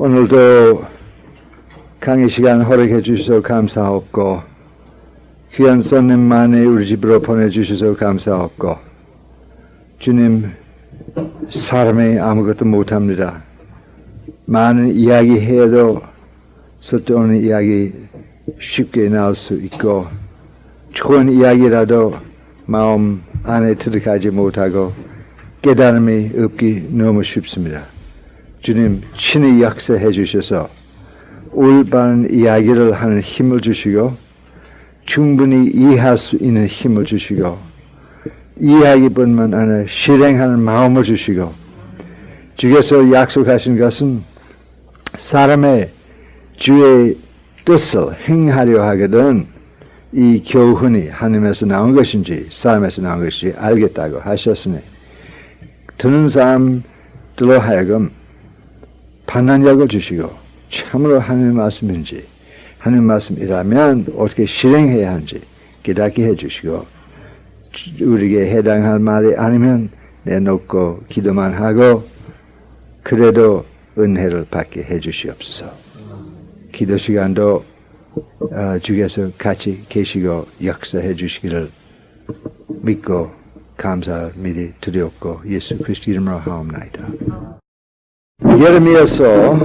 오늘도 강의 시간 허락해 주셔서 감사하옵고 귀한 손님만이 우리 집으로 보내주셔서 감사하옵고 주님, 사람이 아무것도 못합니다. 많은 이야기해도 쓸데없는 이야기 쉽게 나올 수 있고 좋은 이야기라도 마음 안에 들어가지 못하고 깨달음이 없기 너무 쉽습니다. 주님, 친히 역사해 주셔서 올바른 이야기를 하는 힘을 주시고 충분히 이해할 수 있는 힘을 주시고 이야기뿐만 아니라 실행하는 마음을 주시고 주께서 약속하신 것은 사람의 주의 뜻을 행하려 하거든 이 교훈이 하나님에서 나온 것인지 사람에서 나온 것인지 알겠다고 하셨으니 듣는 사람들로 하여금 판단력을 주시고 참으로 하나님의 말씀인지 하나님의 말씀이라면 어떻게 실행해야 하는지 깨닫게 해주시고 우리에게 해당할 말이 아니면 내놓고 기도만 하고 그래도 은혜를 받게 해주시옵소서. 기도 시간도 주께서 같이 계시고 역사해 주시기를 믿고 감사 미리 드렸고 예수 그리스도 이름으로 하옵나이다. 예레미야서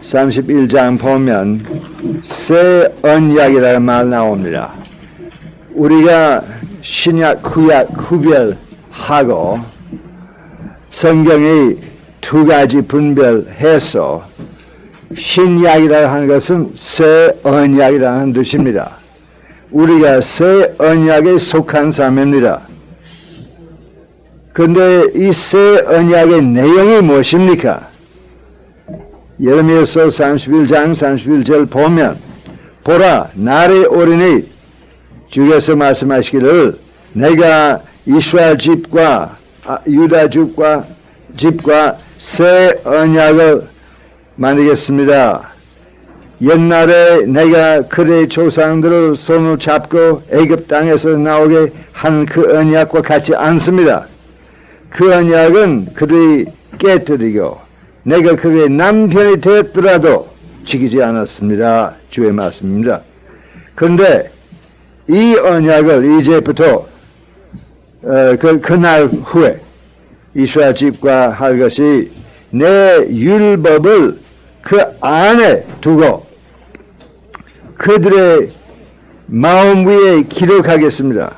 31장 보면 새 언약이라는 말 나옵니다. 우리가 신약, 구약 구별하고 성경이 두 가지 분별해서 신약이라고 하는 것은 새 언약이라는 뜻입니다. 우리가 새 언약에 속한 사람입니다. 그런데 이 새 언약의 내용이 무엇입니까? 예레미야서 31장 31절 보면 보라, 날이 오리니 주께서 말씀하시기를 내가 이스라엘 집과 유다 집과 새 언약을 만들겠습니다. 옛날에 내가 그들의 조상들을 손을 잡고 애굽 땅에서 나오게 한 그 언약과 같지 않습니다. 그 언약은 그들이 깨뜨리고 내가 그의 남편이 되었더라도 지키지 않았습니다. 주의 말씀입니다. 그런데 이 언약을 이제부터 그날 후에 이스라엘 집과 할 것이 내 율법을 그 안에 두고 그들의 마음 위에 기록하겠습니다.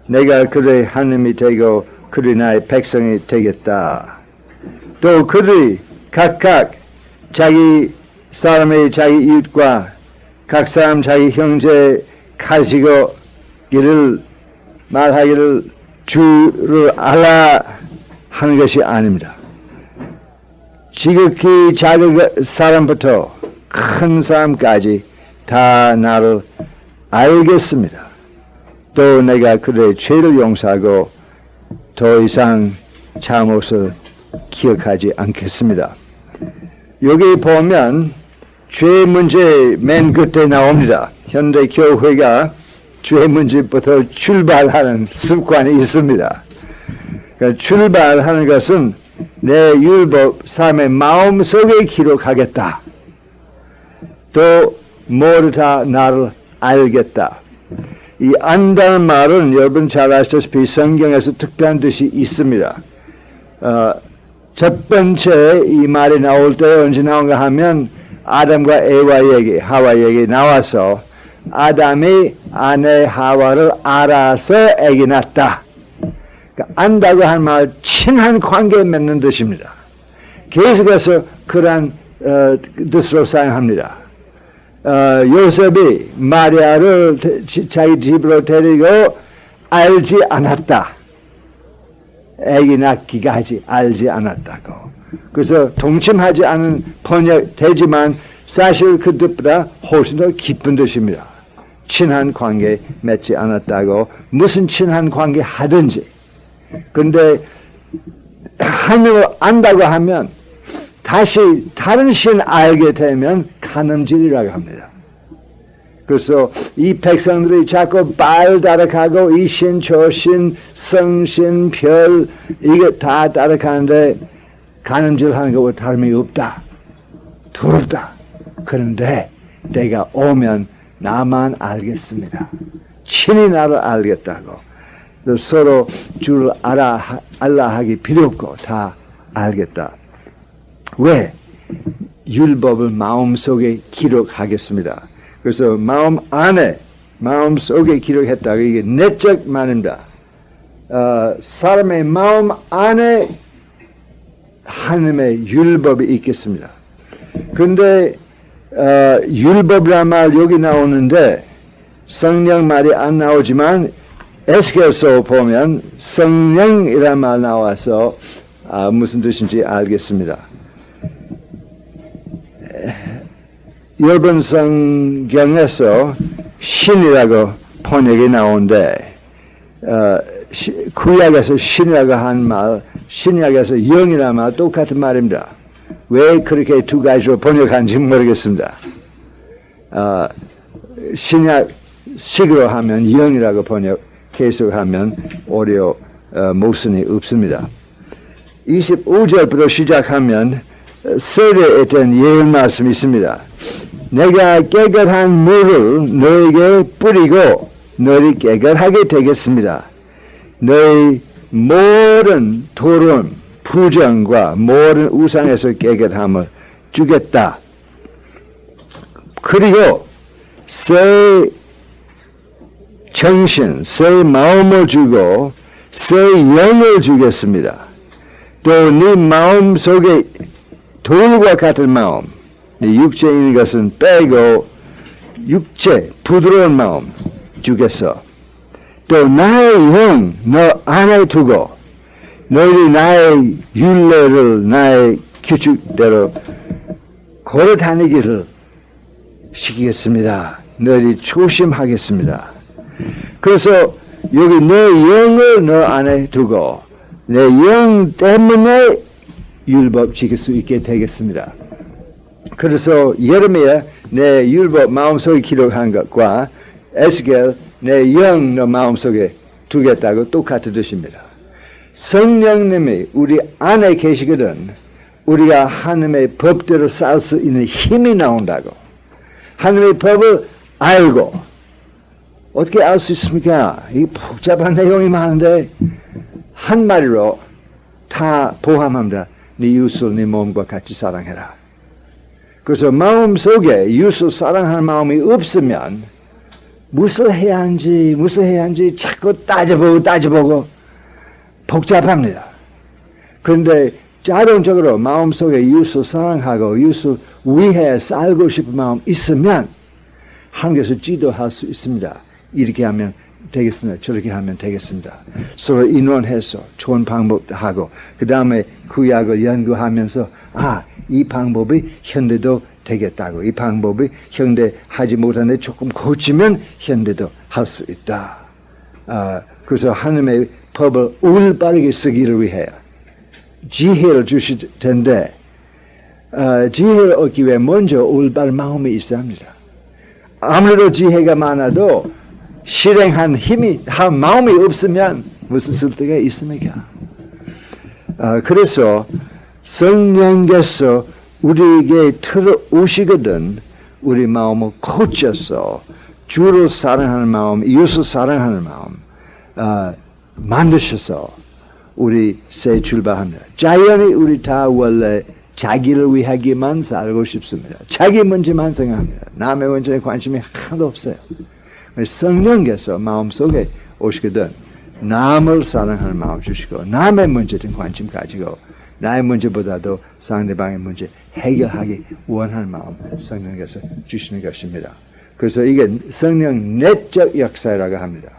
내가 그들의 하나님이 되고 그들이 나의 백성이 되겠다. 또 그들이 각각 자기 사람의 자기 이웃과 각 사람 자기 형제 가지고 말하기를 주를 알라 하는 것이 아닙니다. 지극히 작은 사람부터 큰 사람까지 다 나를 알겠습니다. 또 내가 그들의 죄를 용서하고 더 이상 잘못을 기억하지 않겠습니다. 여기 보면 죄 문제 맨 끝에 나옵니다. 현대 교회가 죄 문제부터 출발하는 습관이 있습니다. 그러니까 출발하는 것은 내 율법 삶의 마음속에 기록하겠다. 또 모두 다 나를 알겠다. 이 안다는 말은 여러분 잘 아시다시피 성경에서 특별한 뜻이 있습니다. 첫 번째 이 말이 나올 때 언제 나온가 하면 아담과 하와에게 나와서 아담이 아내 하와를 알아서 애기 낳았다. 그러니까 안다고 한 말 친한 관계에 맺는 뜻입니다. 계속해서 그러한 뜻으로 사용합니다. 요셉이 마리아를 자기 집으로 데리고 알지 않았다. 애기 낳기까지 알지 않았다고. 그래서 동침하지 않은 번역 되지만 사실 그 뜻보다 훨씬 더 깊은 뜻입니다. 친한 관계 맺지 않았다고. 무슨 친한 관계 하든지. 근데 하나님을 안다고 하면 다시 다른 신 알게 되면 간음질이라고 합니다. 그래서 이 백성들이 자꾸 바알 따라가고 이 신, 저 신, 성신, 별 이게 다 따라가는데 가늠질하는 것과 다름이 없다. 두렵다. 그런데 내가 오면 나만 알겠습니다. 친히 나를 알겠다고. 서로 주를 알라 하기 필요 없고 다 알겠다. 왜? 율법을 마음속에 기록하겠습니다. 그래서 마음속에 기록했다고 이게 내적 말입니다. 사람의 마음 안에 하나님의 율법이 있겠습니다. 그런데 율법이란 말 여기 나오는데 성령 말이 안 나오지만 에스겔서 보면 성령이란 말 나와서 무슨 뜻인지 알겠습니다. 일본 성경에서 신이라고 번역이 나오는데 구약에서 신이라고 한 말, 신약에서 영이라는 말 똑같은 말입니다. 왜 그렇게 두 가지로 번역한지 모르겠습니다. 신약식으로 하면 영이라고 계속하면 오히려 모순이 없습니다. 25절부터 시작하면 세례에 대한 예언 말씀이 있습니다. 내가 깨끗한 물을 너에게 뿌리고 너희 깨끗하게 되겠습니다. 너희 모든 토론, 부정과 모든 우상에서 깨끗함을 주겠다. 그리고 새 정신, 새 마음을 주고 새 영을 주겠습니다. 또 네 마음 속에 돌과 같은 마음, 육체인 것은 빼고 육체, 부드러운 마음 주겠어. 또 나의 영 너 안에 두고 너희들이 나의 율례를 나의 규칙대로 걸어 다니기를 시키겠습니다. 너희들이 조심하겠습니다. 그래서 여기 내 영을 너 안에 두고 내 영 때문에 율법 지킬 수 있게 되겠습니다. 그래서 예레미야 내 율법 마음속에 기록한 것과 에스겔 내 영 너 마음속에 두겠다고 똑같은 뜻입니다. 성령님이 우리 안에 계시거든 우리가 하나님의 법대로 살 수 있는 힘이 나온다고. 하나님의 법을 알고 어떻게 알 수 있습니까? 이 복잡한 내용이 많은데 한 마디로 다 포함합니다. 네 이웃을 네 몸과 같이 사랑해라. 그래서 마음속에 이웃을 사랑하는 마음이 없으면 무엇을 해야 하는지 자꾸 따져보고 복잡합니다. 그런데 자동적으로 마음속에 이웃을 사랑하고 이웃을 위해 살고 싶은 마음 있으면 하나님께서 지도할 수 있습니다. 이렇게 하면 되겠습니다. 저렇게 하면 되겠습니다. 서로 인원해서 좋은 방법도 하고 그 다음에 구약을 연구하면서 이 방법이 현대도 되겠다고. 이 방법이 현대 하지 못하는데 조금 고치면 현대도 할 수 있다. 그래서 하나님의 법을 올바르게 쓰기를 위해 지혜를 주실 텐데 지혜를 얻기 위해 먼저 올바른 마음이 있어야 합니다. 아무래도 지혜가 많아도 실행한 마음이 없으면 무슨 쓸데가 있습니까? 그래서 성령께서 우리에게 들어오시거든 우리 마음을 고쳐서 주를 사랑하는 마음, 이웃을 사랑하는 마음 만드셔서 우리 새 출발합니다. 자연히 우리 다 원래 자기를 위하기만 살고 싶습니다. 자기 문제만 생각합니다. 남의 문제에 관심이 하나도 없어요. 성령께서 마음속에 오시거든 남을 사랑하는 마음 주시고 남의 문제에 관심 가지고 나의 문제보다도 상대방의 문제 해결하기 원하는 마음 성령께서 주시는 것입니다. 그래서 이게 성령 내적 역사라고 합니다.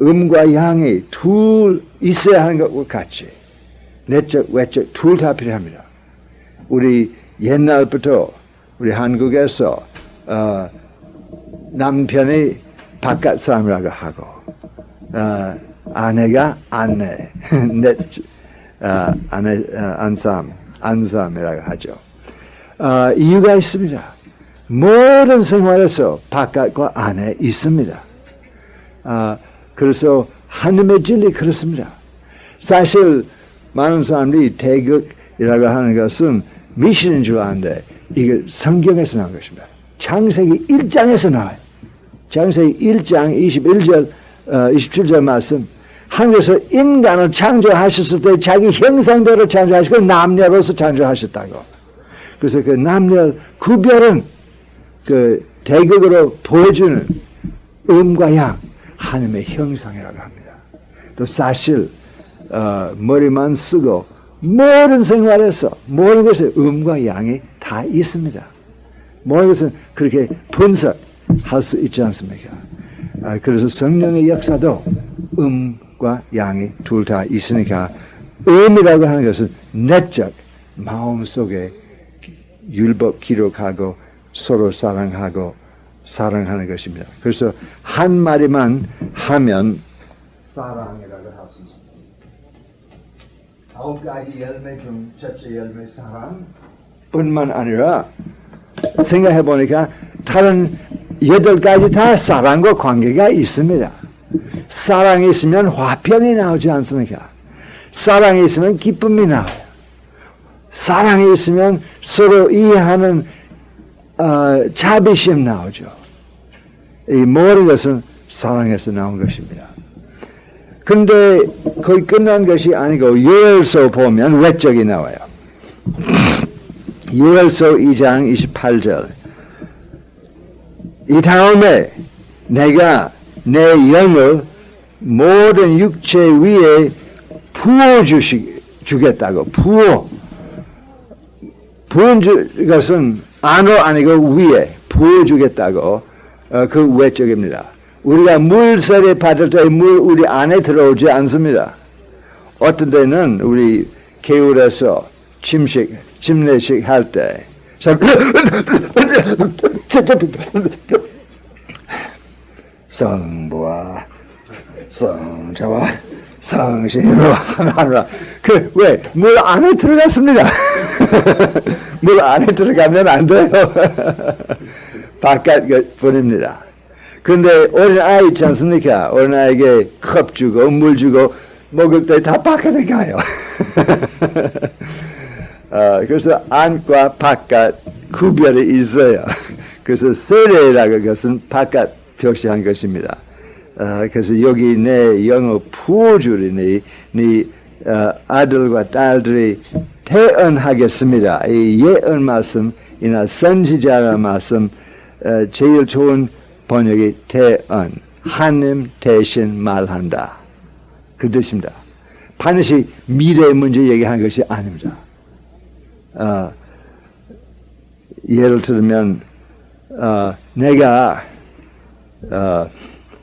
음과 양이 둘 있어야 하는 것과 같이 내적 외적 둘 다 필요합니다. 우리 옛날부터 우리 한국에서 남편이 바깥 사람이라고 하고 아내가 아내 안사람이라고 하죠. 이유가 있습니다. 모든 생활에서 바깥과 안에 있습니다. 그래서 하나님의 진리 그렇습니다. 사실 많은 사람들이 태극이라고 하는 것은 미신인 줄 아는데 이게 성경에서 나온 것입니다. 창세기 1장에서 나와요. 창세기 1장 21절 27절 말씀. 하나님께서 인간을 창조하셨을 때 자기 형상대로 창조하시고 남녀로서 창조하셨다고. 그래서 그 남녀 구별은 그 대극으로 보여주는 음과 양, 하나님의 형상이라고 합니다. 또 사실 머리만 쓰고 모든 생활에서 모든 것에 음과 양이 다 있습니다. 모든 것은 그렇게 분석할 수 있지 않습니까? 그래서 성령의 역사도 음과 양이 둘 다 있으니까 음이라고 하는 것은 내적 마음속에 율법 기록하고 서로 사랑하고 사랑하는 것입니다. 그래서 한 마디만 하면 사랑이라고 할 수 있습니다. 9가지 열매 중 첫째 열매 사랑 뿐만 아니라 생각해 보니까 다른 8가지 다 사랑과 관계가 있습니다. 사랑이 있으면 화평이 나오지 않습니까? 사랑이 있으면 기쁨이 나와요. 사랑이 있으면 서로 이해하는 자비심 나오죠. 이 모든 것은 사랑에서 나온 것입니다. 근데 거의 끝난 것이 아니고 요엘서 보면 외적이 나와요. 요엘서 2장 28절. 이 다음에 내가 내 영을 모든 육체 위에 부어주겠다고. 부은 것은 안으로 아니고 위에 부어주겠다고. 그 외적입니다. 우리가 물세례 받을 때 물 우리 안에 들어오지 않습니다. 어떤 때는 우리 개울에서 침례식 할 때 성부와 성자와 성신으로 하나라. 왜? 물 안에 들어갔습니다. 물 안에 들어가면 안 돼요. 바깥 뿐입니다. 그런데 어린아이 있지 않습니까? 어린아이에게 컵 주고 물 주고 먹을 때 다 바깥에 가요. 그래서 안과 바깥 구별이 있어요. 그래서 세례라는 것은 바깥 표시한 것입니다. 그래서 여기 내 영을 부어주리니 네 아들과 딸들이 태언하겠습니다. 이 예언 말씀, 이나 선지자의 말씀, 제일 좋은 번역이 태언, 하나님 대신 말한다. 그 뜻입니다. 반드시 미래의 문제 얘기하는 것이 아닙니다. 예를 들면 내가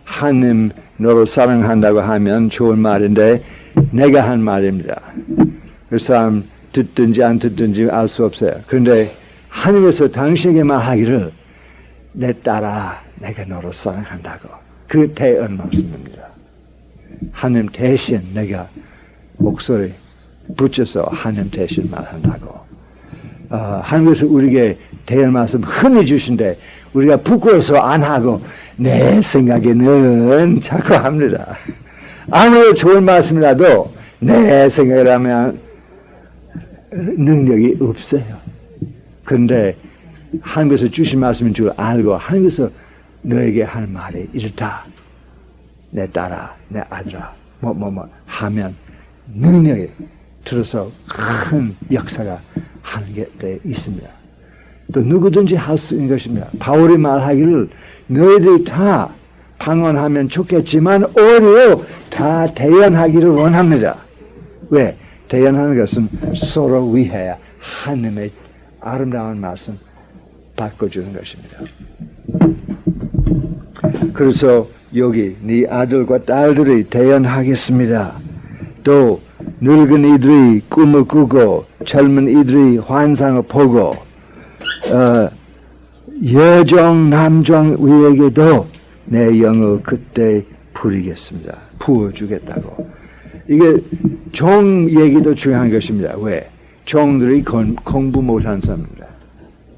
하나님 너를 사랑한다고 하면 좋은 말인데 내가 한 말입니다. 그 사람 듣든지 안 듣든지 알 수 없어요. 그런데 하나님께서 당신에게 말하기를 내 딸아 내가 너를 사랑한다고. 그 대언 말씀입니다. 하나님 대신 내가 목소리 붙여서 하나님 대신 말한다고. 하나님께서 우리에게 대언 말씀 흔히 주신데 우리가 부끄러워서 안 하고 내 생각에는 자꾸 합니다. 아무리 좋은 말씀이라도 내 생각이라면 능력이 없어요. 그런데 하나님께서 주신 말씀인 줄 알고 하나님께서 너에게 할 말이 이렇다. 내 딸아, 내 아들아, 하면 능력이 들어서 큰 역사가 하는 게 있습니다. 또 누구든지 할 수 있는 것입니다. 바울이 말하기를 너희들이 다 방언하면 좋겠지만 오히려 다 대언하기를 원합니다. 왜? 대언하는 것은 서로 위해 하나님의 아름다운 말씀 바꿔주는 것입니다. 그래서 여기 네 아들과 딸들이 대언하겠습니다. 또 늙은 이들이 꿈을 꾸고 젊은 이들이 환상을 보고 여종 남종 위에게도 내 영을 그때 부리겠습니다. 부어주겠다고. 이게 종 얘기도 중요한 것입니다. 왜? 종들이 공부 못한 사람입니다.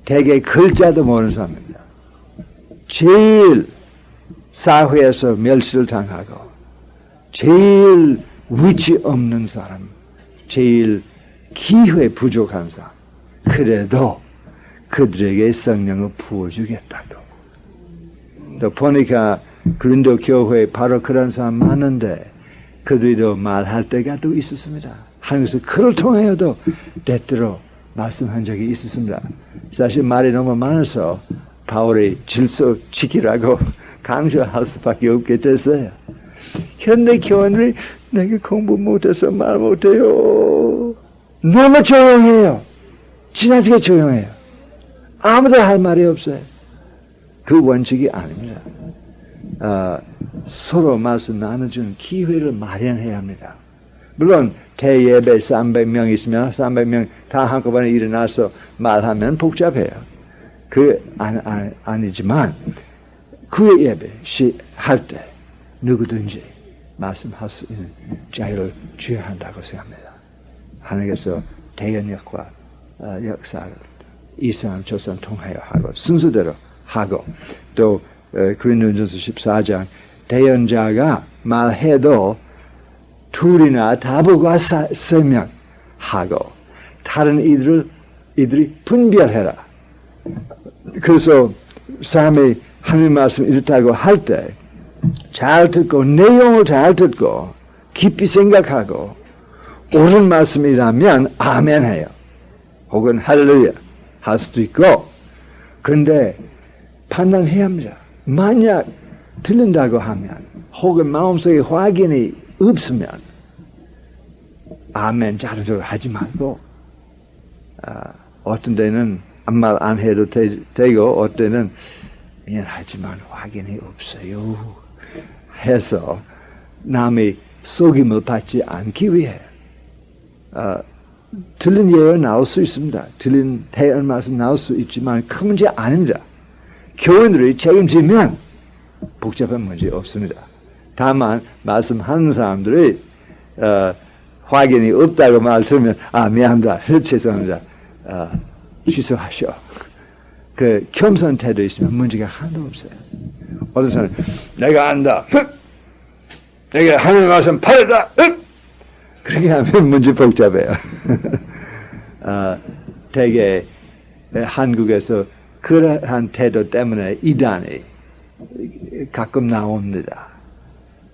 대개 글자도 모르는 사람입니다. 제일 사회에서 멸시를 당하고 제일 위치 없는 사람, 제일 기회 부족한 사람. 그래도 그들에게 성령을 부어주겠다고. 또 보니까 그린도 교회에 바로 그런 사람 많은데 그들도 말할 때가 또 있었습니다. 하나님께서 그를 통하여도 때때로 말씀한 적이 있었습니다. 사실 말이 너무 많아서 바울이 질서 지키라고 강조할 수밖에 없게 됐어요. 현대 교원들이 내가 공부 못해서 말 못해요. 너무 조용해요. 지나치게 조용해요. 아무도 할 말이 없어요. 그 원칙이 아닙니다. 서로 말씀 나눠주는 기회를 마련해야 합니다. 물론 대예배 300명 있으면 300명 다 한꺼번에 일어나서 말하면 복잡해요. 아니지만 그 예배 할 때 누구든지 말씀할 수 있는 자유를 주어야 한다고 생각합니다. 하나님께서 대연역과 역사를 이 사람 저 사람 통하여 하고 순서대로 하고 또 고린도전서 14장 대연자가 말해도 둘이나 다보고 설명하고 다른 이들이 분별해라. 그래서 사람이 하나님 말씀 이렇다고 할 때 잘 듣고 내용을 잘 듣고 깊이 생각하고 옳은 말씀이라면 아멘 해요. 혹은 할렐루야 할 수도 있고 그런데 판단해야 합니다. 만약 틀린다고 하면 혹은 마음속에 확인이 없으면 아멘 자른 소리 하지 말고 어떤 때는 아무 말 안 해도 되고 어떤 때는 미안하지만 확인이 없어요 해서 남의 속임을 받지 않기 위해 틀린 예가 나올 수 있습니다. 틀린 대언 말씀 나올 수 있지만 큰 문제 아닙니다. 교인들이 책임지면 복잡한 문제 없습니다. 다만 말씀하는 사람들이 확인이 없다고 말 들으면 미안합니다. 죄송합니다. 취소하셔. 그 겸손 태도 있으면 문제가 하나도 없어요. 어떤 사람은 내가 안다. 내가 하나님 말씀 팔았다. 그렇게 하면 문제 복잡해요. 되게 한국에서 그러한 태도 때문에 이단이 가끔 나옵니다.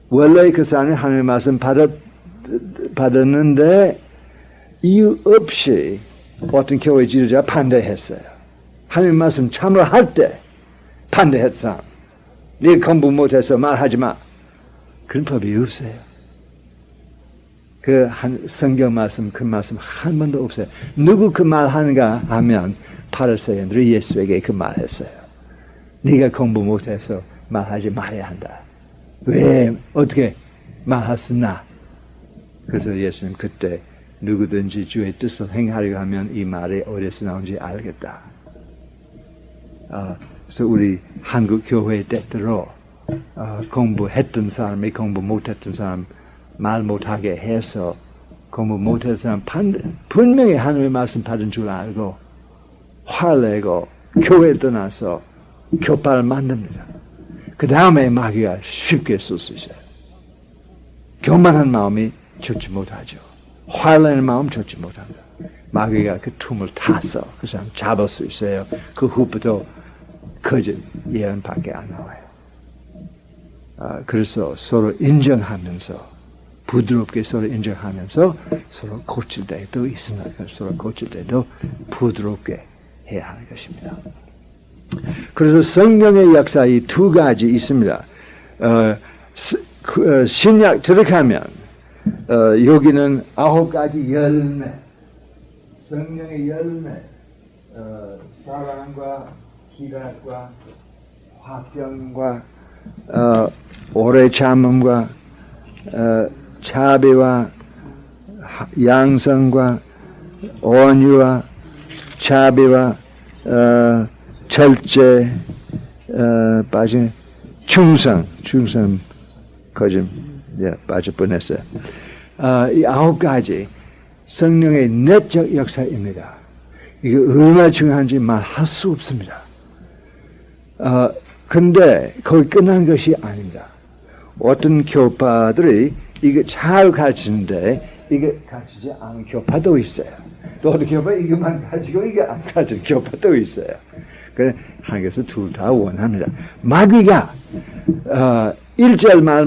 원래 그 사람이 하나님 말씀 받았는데 이유 없이 어떤 교회 지도자가 반대했어요. 하나님 말씀 참으로 할 때 반대했어. 네 공부 못해서 말하지 마. 그런 법이 없어요. 성경 말씀, 그 말씀 한 번도 없어요. 누구 그 말 하는가 하면 바리새인들이 예수에게 그 말했어요. 네가 공부 못해서 말하지 말아야 한다. 왜 어떻게 말할 수 있나? 그래서 예수님 그때 누구든지 주의 뜻을 행하려고 하면 이 말이 어디서 나온지 알겠다. 그래서 우리 한국 교회 때대로 공부했던 사람이 공부 못했던 사람 말 못하게 해서 공부 못했던 사람 분명히 하나님의 말씀 받은 줄 알고 화내고 교회 떠나서 교파를 만듭니다. 그 다음에 마귀가 쉽게 쓸 수 있어요. 교만한 마음이 좋지 못하죠. 화내는 마음 좋지 못합니다. 마귀가 그 틈을 타서 그 사람 잡을 수 있어요. 그 후부터 거짓 예언밖에 안 나와요. 그래서 서로 인정하면서 부드럽게 서로 인정하면서 서로 고칠 때도 있습니다. 서로 고칠 때도 부드럽게 해야 하는 것입니다. 그래서 성령의 역사 이 두 가지 있습니다. 신약 들어가면 여기는 9가지 열매, 성령의 열매, 사랑과 희락과 화평과 오래 참음과 자비와 양성과 온유와 자비와 절제 빠진 충성 거짓 빠질 뻔했어요. 이 9가지 성령의 내적 역사입니다. 이게 얼마나 중요한지 말할 수 없습니다. 근데 거기 끝난 것이 아닙니다. 어떤 교파들이 이거 잘 가르치는데 이게 가지지 않은 교파도 있어요. 또 어떤 교파 이것만 가지고 이게 안 가진 교파도 있어요. 그래 한국에서 둘 다 원합니다. 마귀가 1절 말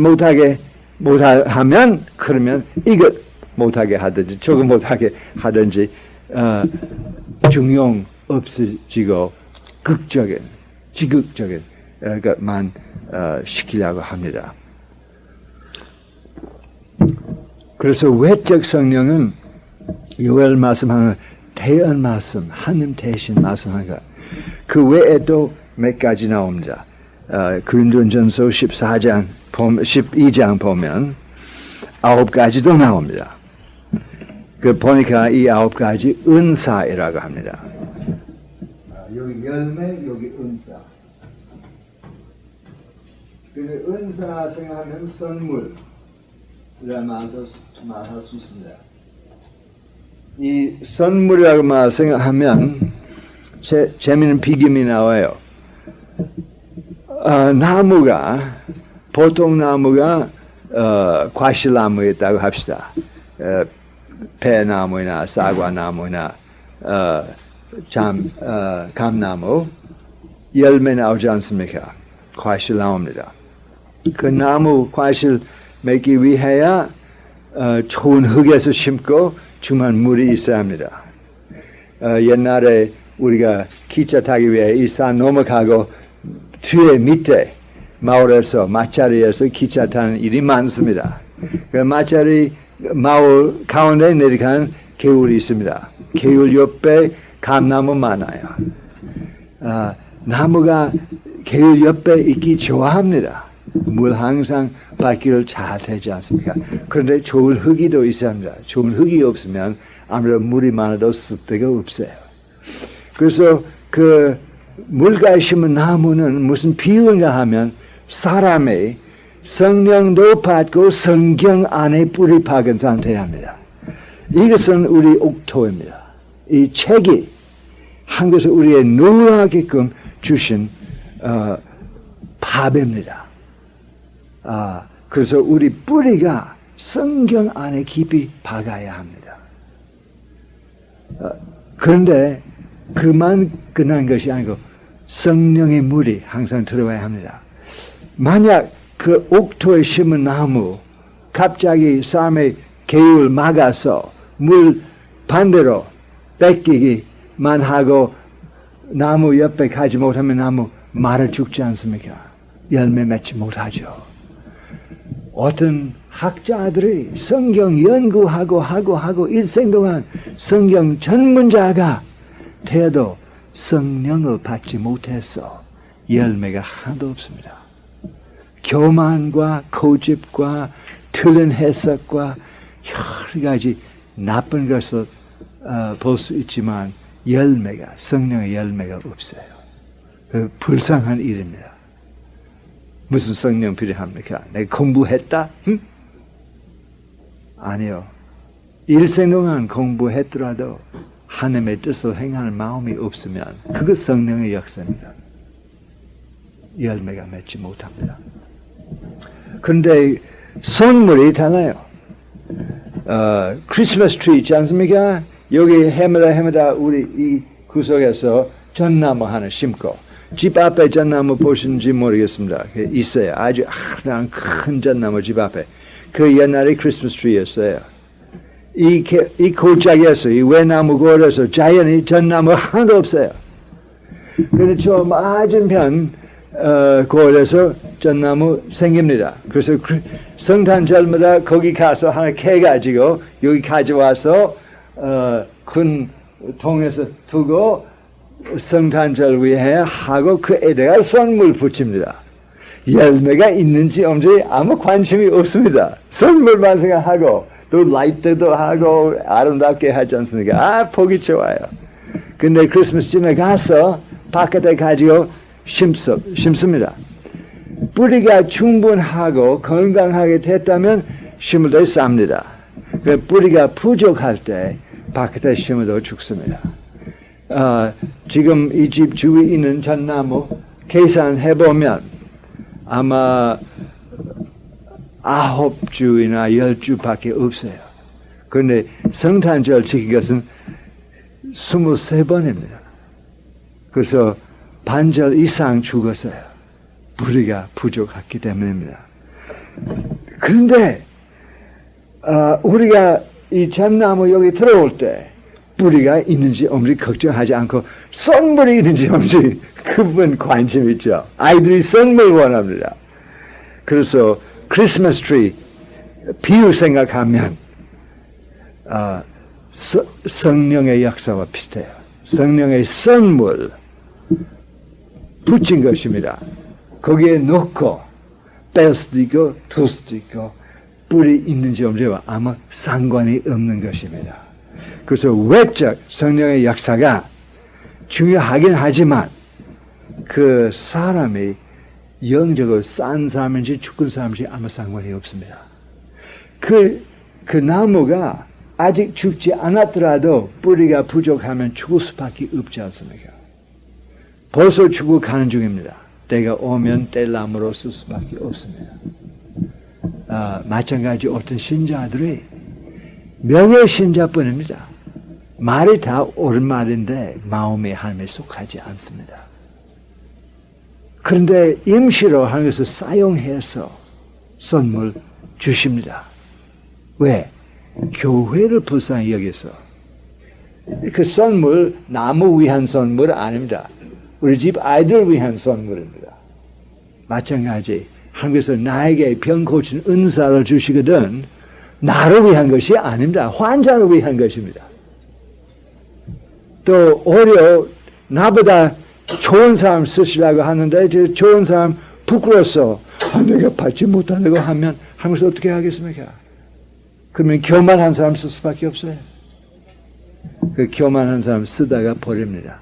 못하면 그러면 이것 못하게 하든지 저거 못하게 하든지 중용 없어지고 지극적인 것만 시키려고 합니다. 그래서 외적 성령은 요엘 말씀하는 대언 말씀, 하나님 대신 말씀하는 것. 그 외에도 몇 가지 나옵니다. 고린도전서 12장 보면 9가지도 나옵니다. 그 보니까 이 9가지 은사이라고 합니다. 여기 열매, 여기 은사. 그 은사 생각하면 선물. 이런 말도 말할 수 있습니다. 이 선물이라고 말 생각하면 재미있는 비김이 나와요. 나무가 보통 나무가 과실나무였다고 합시다. 배나무나 사과나무나 감나무 열매 나오지 않습니까? 과실 나옵니다. 그 나무 과실 맺기 위해야 좋은 흙에서 심고 중요한 물이 있어야 합니다. 옛날에 우리가 기차 타기 위해 이 산 넘어가고 뒤에 밑에 마을에서 마차리에서 기차 타는 일이 많습니다. 그 마차리 마을 가운데 내려가는 개울이 있습니다. 개울 옆에 감나무 많아요. 나무가 개울 옆에 있기 좋아합니다. 물 항상 받기를 잘 되지 않습니까? 그런데 좋은 흙이도 있어야 합니다. 좋은 흙이 없으면 아무래도 물이 많아도 습대가 없어요. 그래서 그 물가에 심은 나무는 무슨 비유인가 하면 사람의 성령도 받고 성경 안에 뿌리 박은 상태입니다. 이것은 우리 옥토입니다. 이 책이 한국에서 우리의 누하게끔 주신 밥입니다. 그래서 우리 뿌리가 성경 안에 깊이 박아야 합니다. 그런데 그만 끝난 것이 아니고 성령의 물이 항상 들어와야 합니다. 만약 그 옥토에 심은 나무 갑자기 삶의 개울 막아서 물 반대로 뺏기기만 하고 나무 옆에 가지 못하면 나무 말아 죽지 않습니까? 열매 맺지 못하죠. 어떤 학자들이 성경 연구하고 일생 동안 성경 전문자가 되어도 성령을 받지 못해서 열매가 하나도 없습니다. 교만과 고집과 틀린 해석과 여러 가지 나쁜 것을 볼 수 있지만 성령의 열매가 없어요. 불쌍한 일입니다. 무슨 성령 필요합니까? 내가 공부했다? 응? 아니요. 일생 동안 공부했더라도 하나님의 뜻을 행하는 마음이 없으면 그것 성령의 역사입니다. 열매가 맺지 못합니다. 그런데 선물이 달라요. 크리스마스 트리 있지 않습니까? 여기 해마다 우리 이 구석에서 전나무 하나 심고 집 앞에 전나무 보시는지 모르겠습니다. 있어요. 아주 큰 전나무 집 앞에. 그 옛날에 크리스마스 트리였어요. 이 골짜기에서 이 외나무 골에서 자연히 전나무 하나도 없어요. 그런데 저 맞은편 골에서 전나무 생깁니다. 그래서 성탄절마다 거기 가서 하나 캐가지고 여기 가져와서 큰 통에서 두고 성탄절 위해 하고 그 애에다가 선물 붙입니다. 열매가 있는지 없는지 아무 관심이 없습니다. 선물만 생각하고 또 라이트도 하고 아름답게 하지 않습니까? 보기 좋아요. 근데 크리스마스 쯤에 가서 바깥에 가지고 심습니다. 뿌리가 충분하고 건강하게 됐다면 심을 때 쌉니다. 뿌리가 부족할 때 바깥에 심어도 죽습니다. 지금 이 집 주위에 있는 전나무 계산해보면 아마 9주나 10주밖에 없어요. 그런데 성탄절 지킨 것은 23번입니다. 그래서 반절 이상 죽었어요. 뿌리가 부족했기 때문입니다. 그런데 우리가 이 잣나무 여기 들어올 때 뿌리가 있는지 없는지 걱정하지 않고 선물이 있는지 없는지 그 부분 관심 있죠. 아이들이 선물 원합니다. 그래서 크리스마스 트리 비유 생각하면 성령의 역사와 비슷해요. 성령의 선물 붙인 것입니다. 거기에 넣고 뺄 수도 있고 둘 수도 있고 뿌리 있는지 없는지와 아무 상관이 없는 것입니다. 그래서 외적 성령의 역사가 중요하긴 하지만 그 사람이 영적으로 싼 사람인지 죽은 사람인지 아무 상관이 없습니다. 그 나무가 아직 죽지 않았더라도 뿌리가 부족하면 죽을 수밖에 없지 않습니까? 벌써 죽어 가는 중입니다. 때가 오면 뗄나무로 쓸 수밖에 없습니다. 마찬가지 어떤 신자들이 명예 신자뿐입니다. 말이 다 옳은 말인데 마음의 삶에 속하지 않습니다. 그런데 임시로 하나님께서 사용해서 선물 주십니다. 왜? 교회를 불쌍히 여기서. 그 선물 나무 위한 선물 아닙니다. 우리 집 아이들 위한 선물입니다. 마찬가지 하나님께서 나에게 병 고치는 은사를 주시거든 나를 위한 것이 아닙니다. 환자를 위한 것입니다. 또 오히려 나보다 좋은 사람 쓰시라고 하는데 저 좋은 사람 부끄러워서 내가 받지 못한다고 하면 하면서 어떻게 하겠습니까? 그러면 교만한 사람 쓸 수밖에 없어요. 그 교만한 사람 쓰다가 버립니다.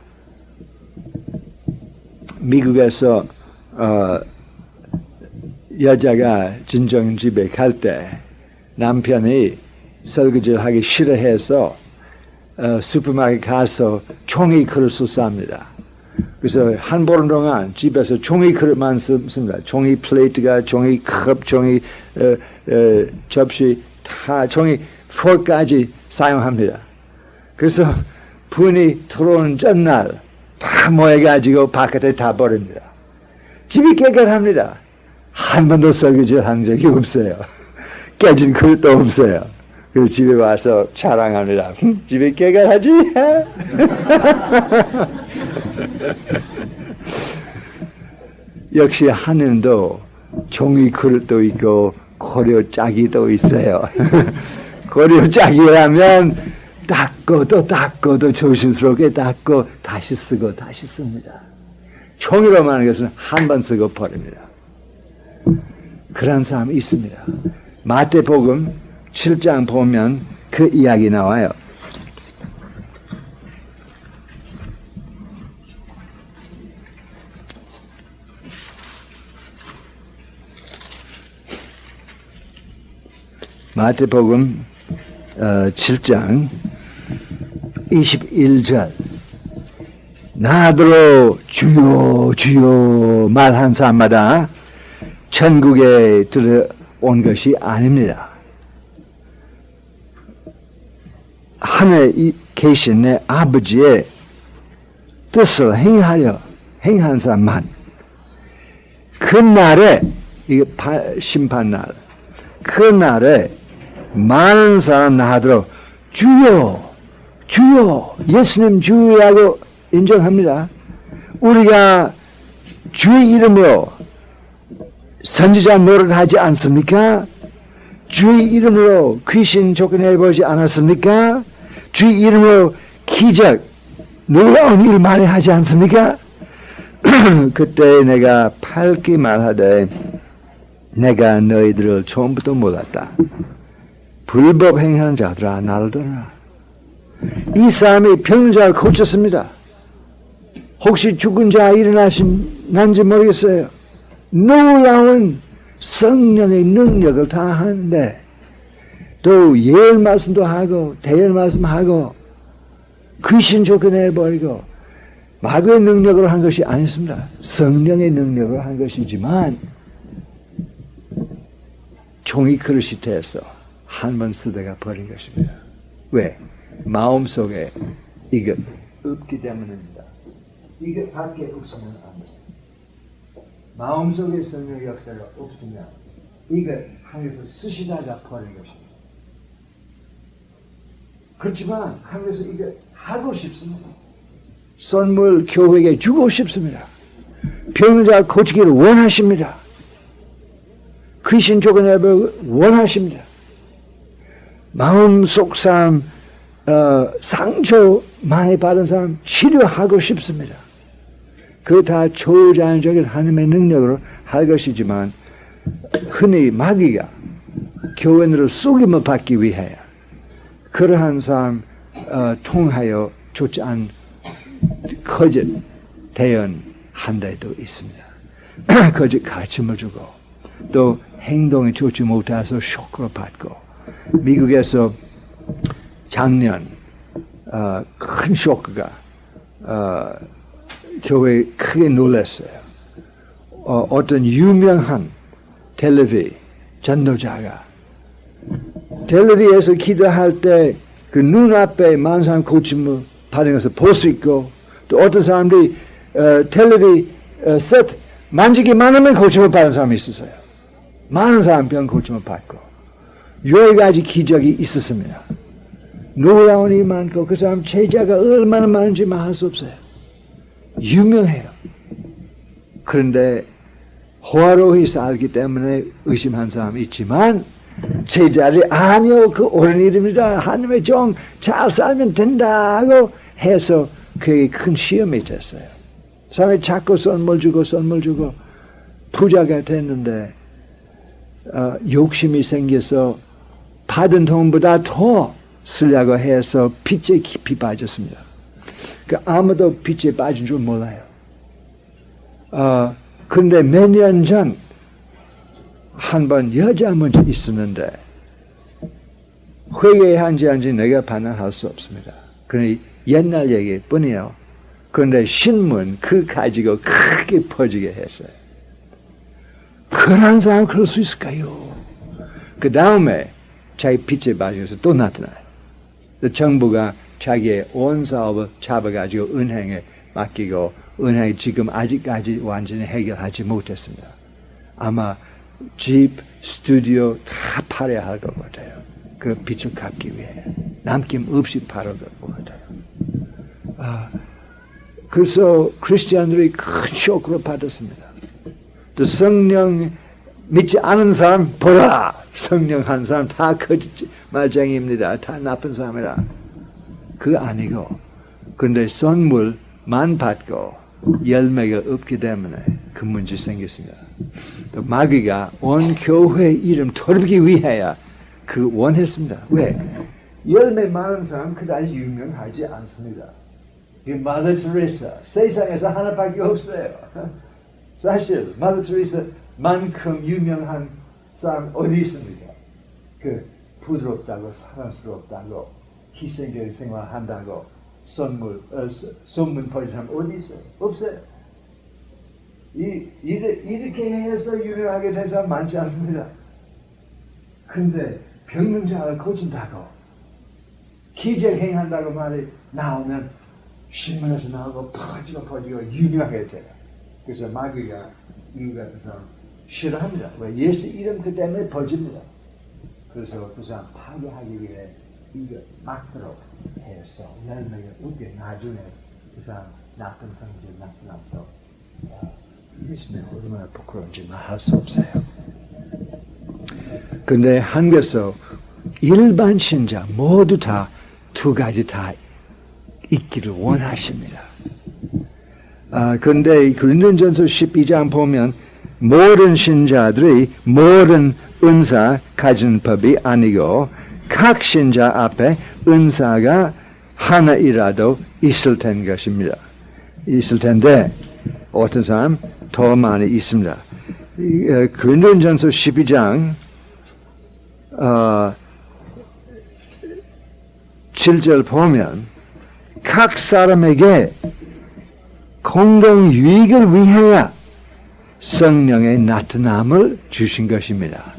미국에서 여자가 친정집에 갈 때 남편이 설거지를 하기 싫어해서 슈퍼마켓 가서 종이 그릇을 쌉니다. 그래서 한 보름 동안 집에서 종이 그릇만 씁니다. 종이 플레이트가, 종이 컵, 종이 접시, 다 종이 포까지 사용합니다. 그래서 분이 들어오는 전날 다 모여가지고 바깥에 다 버립니다. 집이 깨끗합니다. 한 번도 설거지를 한 적이 없어요. 깨진 그릇도 없어요. 그 집에 와서 자랑합니다. 집이 깨끗하지? 역시 하늘도 종이 그릇도 있고 고려짜기도 있어요. 고려짜기라면 닦고 또 닦고 또 조심스럽게 닦고 다시 쓰고 다시 씁니다. 종이로만 하는 것은 한 번 쓰고 버립니다. 그런 사람이 있습니다. 마태복음 7장 보면 그 이야기 나와요. 마태복음 7장 21절 나더러 주여 주여 말한 사람마다 천국에 들어온 것이 아닙니다. 하늘에 계신 내 아버지의 뜻을 행한 사람만 그날에 이게 심판날 그날에 많은 사람 나더러 주여 주여 예수님 주라고 인정합니다. 우리가 주의 이름으로 선지자 노릇하지 않습니까? 주의 이름으로 귀신 쫓아내보지 않았습니까? 주의 이름으로 기적 놀라운 일 많이 하지 않습니까? 그때 내가 밝게 말하되 내가 너희들을 처음부터 몰랐다. 불법 행하는 자들아 나를 떠나라. 이 사람이 병든 자를 고쳤습니다. 혹시 죽은 자 일어나신지 모르겠어요. 놀라운 성령의 능력을 다 하는데 또 예언 말씀도 하고 대언 말씀하고 귀신 쫓아내버리고 마귀의 능력으로 한 것이 아니었습니다. 성령의 능력으로 한 것이지만 종이 그릇이 돼서 한 번 쓰다가 버린 것입니다. 왜? 마음속에 이것 없기 때문입니다. 이것 밖에 없으면 안 돼. 마음속에 성령 역사가 없으면 이것 하늘에서 쓰시다가 버린 것입니다. 그렇지만 하늘에서 이거 하고 싶습니다. 선물 교회에 주고 싶습니다. 병자 고치기를 원하십니다. 귀신 쫓아내기를 원하십니다. 마음속 사람 상처 많이 받은 사람 치료하고 싶습니다. 그 다 초자연적인 하나님의 능력으로 할 것이지만 흔히 마귀가 교인으로 속임을 받기 위하여 그러한 사람 통하여 좋지 않은 거짓 대연한 데도 있습니다. 거짓 가르침을 주고 또 행동이 좋지 못해서 쇼크를 받고 미국에서 작년 큰 쇼크가 교회에 크게 놀랐어요. 어떤 유명한 텔레비 전도자가 텔레비에서 기도할 때 그 눈앞에 많은 사람 고침을 받은 것을 볼 수 있고 또 어떤 사람들이 텔레비 세트 만지기 많으면 고침을 받은 사람이 있었어요. 많은 사람 병 고침을 받고 여러 가지 기적이 있었습니다. 놀라운 일이 많고 그 사람 제자가 얼마나 많은지 말할 수 없어요. 유명해요. 그런데 호화로이 살기 때문에 의심한 사람이 있지만 제자들이 아니요 그 옳은 일입니다. 하나님의 종 잘 살면 된다고 해서 그게 큰 시험이 됐어요. 사람이 자꾸 선물 주고 부자가 됐는데 욕심이 생겨서 받은 돈보다 더 쓰려고 해서 빚에 깊이 빠졌습니다. 아무도 빚에 빠진 줄 몰라요. 근데 몇 년 전 한 번 여자 문제 있었는데 회개한지 내가 반응할 수 없습니다. 그러니 옛날 얘기일 뿐이에요. 그런데 신문 그 가지고 크게 퍼지게 했어요. 그런 사람 그럴 수 있을까요? 그 다음에 자기 빚에 빠져서 또 나타나요. 정부가 자기의 온 사업을 잡아가지고 은행에 맡기고 은행이 지금 아직까지 완전히 해결하지 못했습니다. 아마 집, 스튜디오 다 팔아야 할 것 같아요. 그 빚을 갚기 위해 남김없이 팔아야 될 것 같아요. 그래서 크리스찬들이 큰 쇼크를 받았습니다. 또 성령 믿지 않은 사람 보라! 성령 한 사람 다 거짓말쟁이입니다. 다 나쁜 사람이라. 그거 아니고 근데 선물만 받고 열매가 없기 때문에 그 문제 생겼습니다. 또 마귀가 온 교회 이름 털기 위하여 그 원했습니다. 왜? 열매 많은 사람 그다지 유명하지 않습니다. 이 마더 테레사 세상에서 하나밖에 없어요. 사실 마더 테레사만큼 유명한 사람 어디 있습니까? 그 부드럽다고 사랑스럽다고 희생적인 생활한다고 소문 퍼진 사람 어디 있어요? 없어요. 이렇게 해서 유명하게 된 사람 많지 않습니다. 근데 병명자를 고친다고 기적 행한다고 말이 나오면 신문에서 나오고 퍼지고 유명하게 돼요. 그래서 마귀가 이유 같은 사람 싫어합니다. 왜? 예수 이름 그 때문에 퍼집니다. 그래서 그 사람 파괴하기 위해 이거 막도록 해서 열매가 없게 나중에 그 사람 나쁜 성질 나타나서 예수는 얼마나 부끄러운지 말할 수 없어요. 근데 한국에서 일반 신자 모두 다 두 가지 다 있기를 원하십니다. 근데 고린도전서 12장 보면 모든 신자들이 모든 은사 가진 법이 아니고 각 신자 앞에 은사가 하나이라도 있을 텐 것입니다. 있을 텐데 어떤 사람 더 많이 있습니다. 고린도전서 12장 7절 보면 각 사람에게 공동 유익을 위하여 성령의 나타남을 주신 것입니다.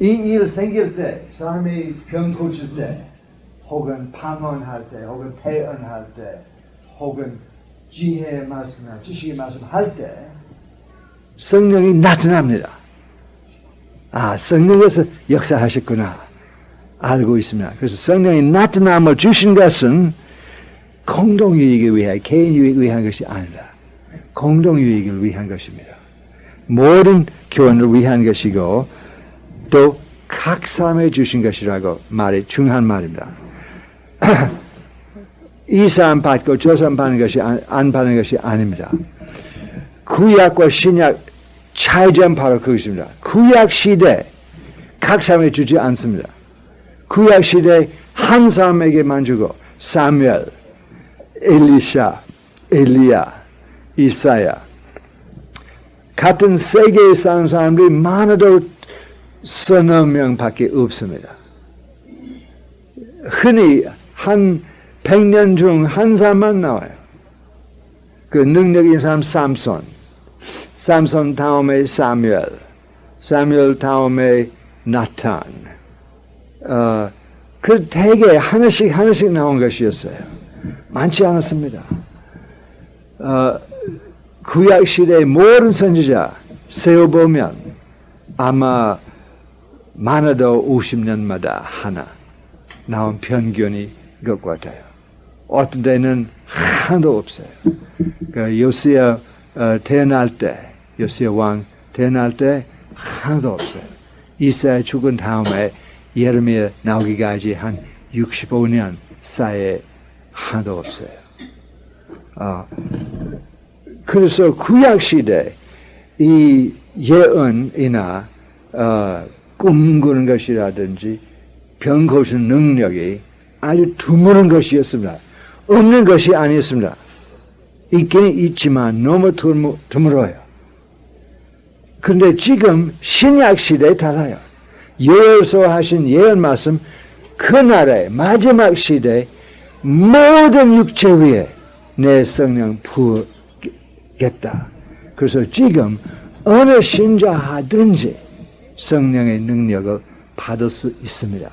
이 일 생길 때, 사람이 병 고칠 때 혹은 방언할 때, 혹은 태언할 때, 혹은 지혜의 말씀이나 지식의 말씀할 때 성령이 나타납니다. 아, 성령께서 역사하셨구나 알고 있습니다. 그래서 성령이 나타남을 주신 것은 공동유익을 위하여 개인 유익을 위한 것이 아니라 공동유익을 위한 것입니다. 모든 교훈을 위한 것이고 또 각 사람에 주신 것이라고 말이 중요한 말입니다. 이 사람 받고 저 사람 받는 것이 안 받는 것이 아닙니다. 구약과 신약 차이점 바로 그것입니다. 구약 시대 각 사람에 주지 않습니다. 구약 시대 한 사람에게만 주고 사무엘, 엘리샤, 엘리야, 이사야 같은 세계에 사는 사람들이 많아도 서너 명밖에 없습니다. 흔히 한 100년 중 한 사람만 나와요. 그 능력 있는 사람 삼손 다음에 사무엘 다음에 나탄. 그 대개 하나씩 나온 것이었어요. 많지 않았습니다. 구약 시대의 모든 선지자 세어보면 아마 많아도 50년마다 하나 나온 편견이 것 같아요. 어떤 데는 하나도 없어요. 그 요시야 태어날 때, 요시야 왕 태어날 때 하나도 없어요. 이사야 죽은 다음에 예레미야 나오기까지 한 65년 사이에 하나도 없어요. 그래서 구약 시대 이 예언이나 꿈 꾸는 것이라든지 병 고치는 능력이 아주 드문 것이었습니다. 없는 것이 아니었습니다. 있기는 있지만 너무 드물어요. 그런데 지금 신약 시대에 달라요. 여호와서 하신 예언 말씀 그날의 마지막 시대 모든 육체 위에 내 성령 부으겠다. 그래서 지금 어느 신자 하든지 성령의 능력을 받을 수 있습니다.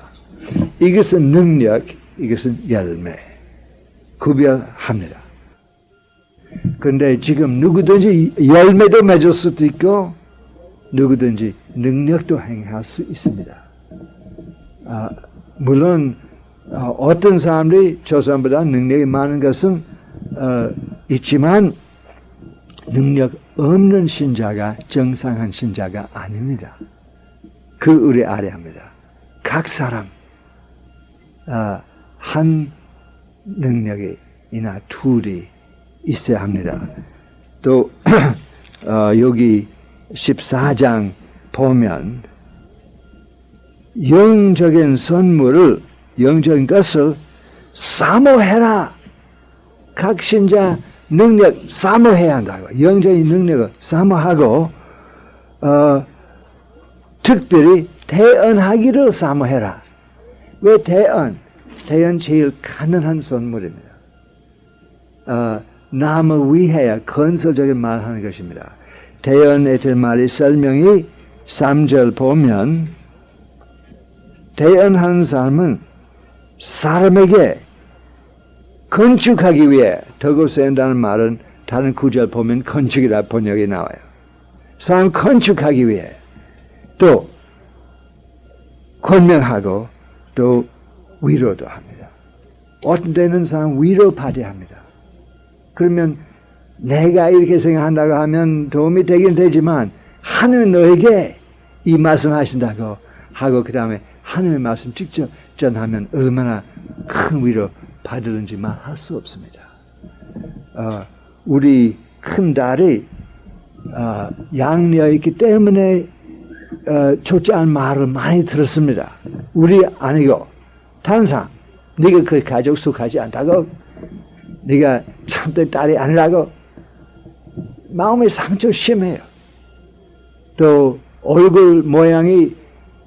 이것은 능력, 이것은 열매. 구별합니다. 그런데 지금 누구든지 열매도 맺을 수도 있고 누구든지 능력도 행할 수 있습니다. 물론 어떤 사람들이 저 사람보다 능력이 많은 것은 있지만 능력 없는 신자가 정상한 신자가 아닙니다. 그 의뢰아래합니다. 각 사람 한 능력이나 둘이 있어야 합니다. 또 여기 14장 보면 영적인 선물을 영적인 것을 사모해라. 각 신자 능력 사모해야 한다고. 영적인 능력을 사모하고 특별히 태언하기를 사모해라. 왜 태언? 태언 제일 가능한 선물입니다. 남을 위하여 건설적인 말 하는 것입니다. 태언의 말이 설명이 3절 보면 태언하는 사람은 사람에게 건축하기 위해 덕을 세운다는 말은 다른 구절 보면 건축이라 번역이 나와요. 사람 건축하기 위해 또 권면하고 또 위로도 합니다. 어떤 때는 사람 위로 받아야 합니다. 그러면 내가 이렇게 생각한다고 하면 도움이 되긴 되지만 하나님 너에게 이 말씀 하신다고 하고 그 다음에 하나님의 말씀 직접 전하면 얼마나 큰 위로 받을는지 말할 수 없습니다. 우리 큰 딸이 양녀였기 때문에 좋지 않은 말을 많이 들었습니다. 우리 아니고 다른 사람 네가 그 가족 속하지 않다고 네가 참된 딸이 아니라고 마음의 상처 심해요. 또 얼굴 모양이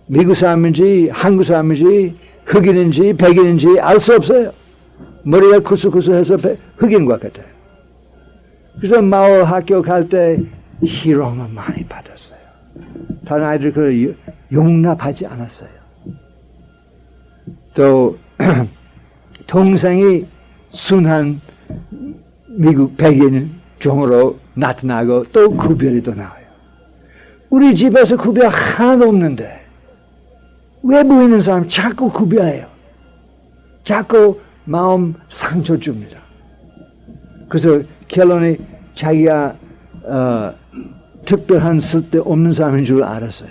미국 사람인지 한국 사람인지 흑인인지 백인인지 알 수 없어요. 머리가 구슬구슬해서 흑인과 같아요. 그래서 마을 학교 갈 때 희롱을 많이 받았어요. 다른 아이들 그걸 용납하지 않았어요. 또 동생이 순한 미국 백인 종으로 나타나고 또 구별이 또 나와요. 우리 집에서 구별 하나도 없는데 왜 보이는 사람 자꾸 구별해요. 자꾸 마음 상처 줍니다. 그래서 결론이 자기가 특별한 쓸데없는 사람인 줄 알았어요.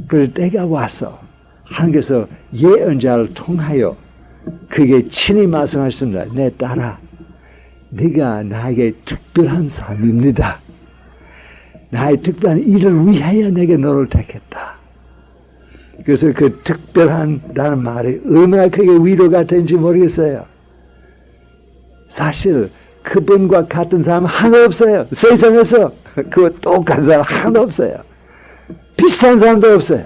그럴 때가 와서 하나님께서 예언자를 통하여 그게 친히 말씀하셨습니다. 내 딸아, 네가 나에게 특별한 사람입니다. 나의 특별한 일을 위하여 내가 너를 택했다. 그래서 그 특별한다는 말이 얼마나 크게 위로가 되는지 모르겠어요. 사실 그분과 같은 사람 하나 없어요. 세상에서 그와 똑같은 사람 하나 없어요. 비슷한 사람도 없어요.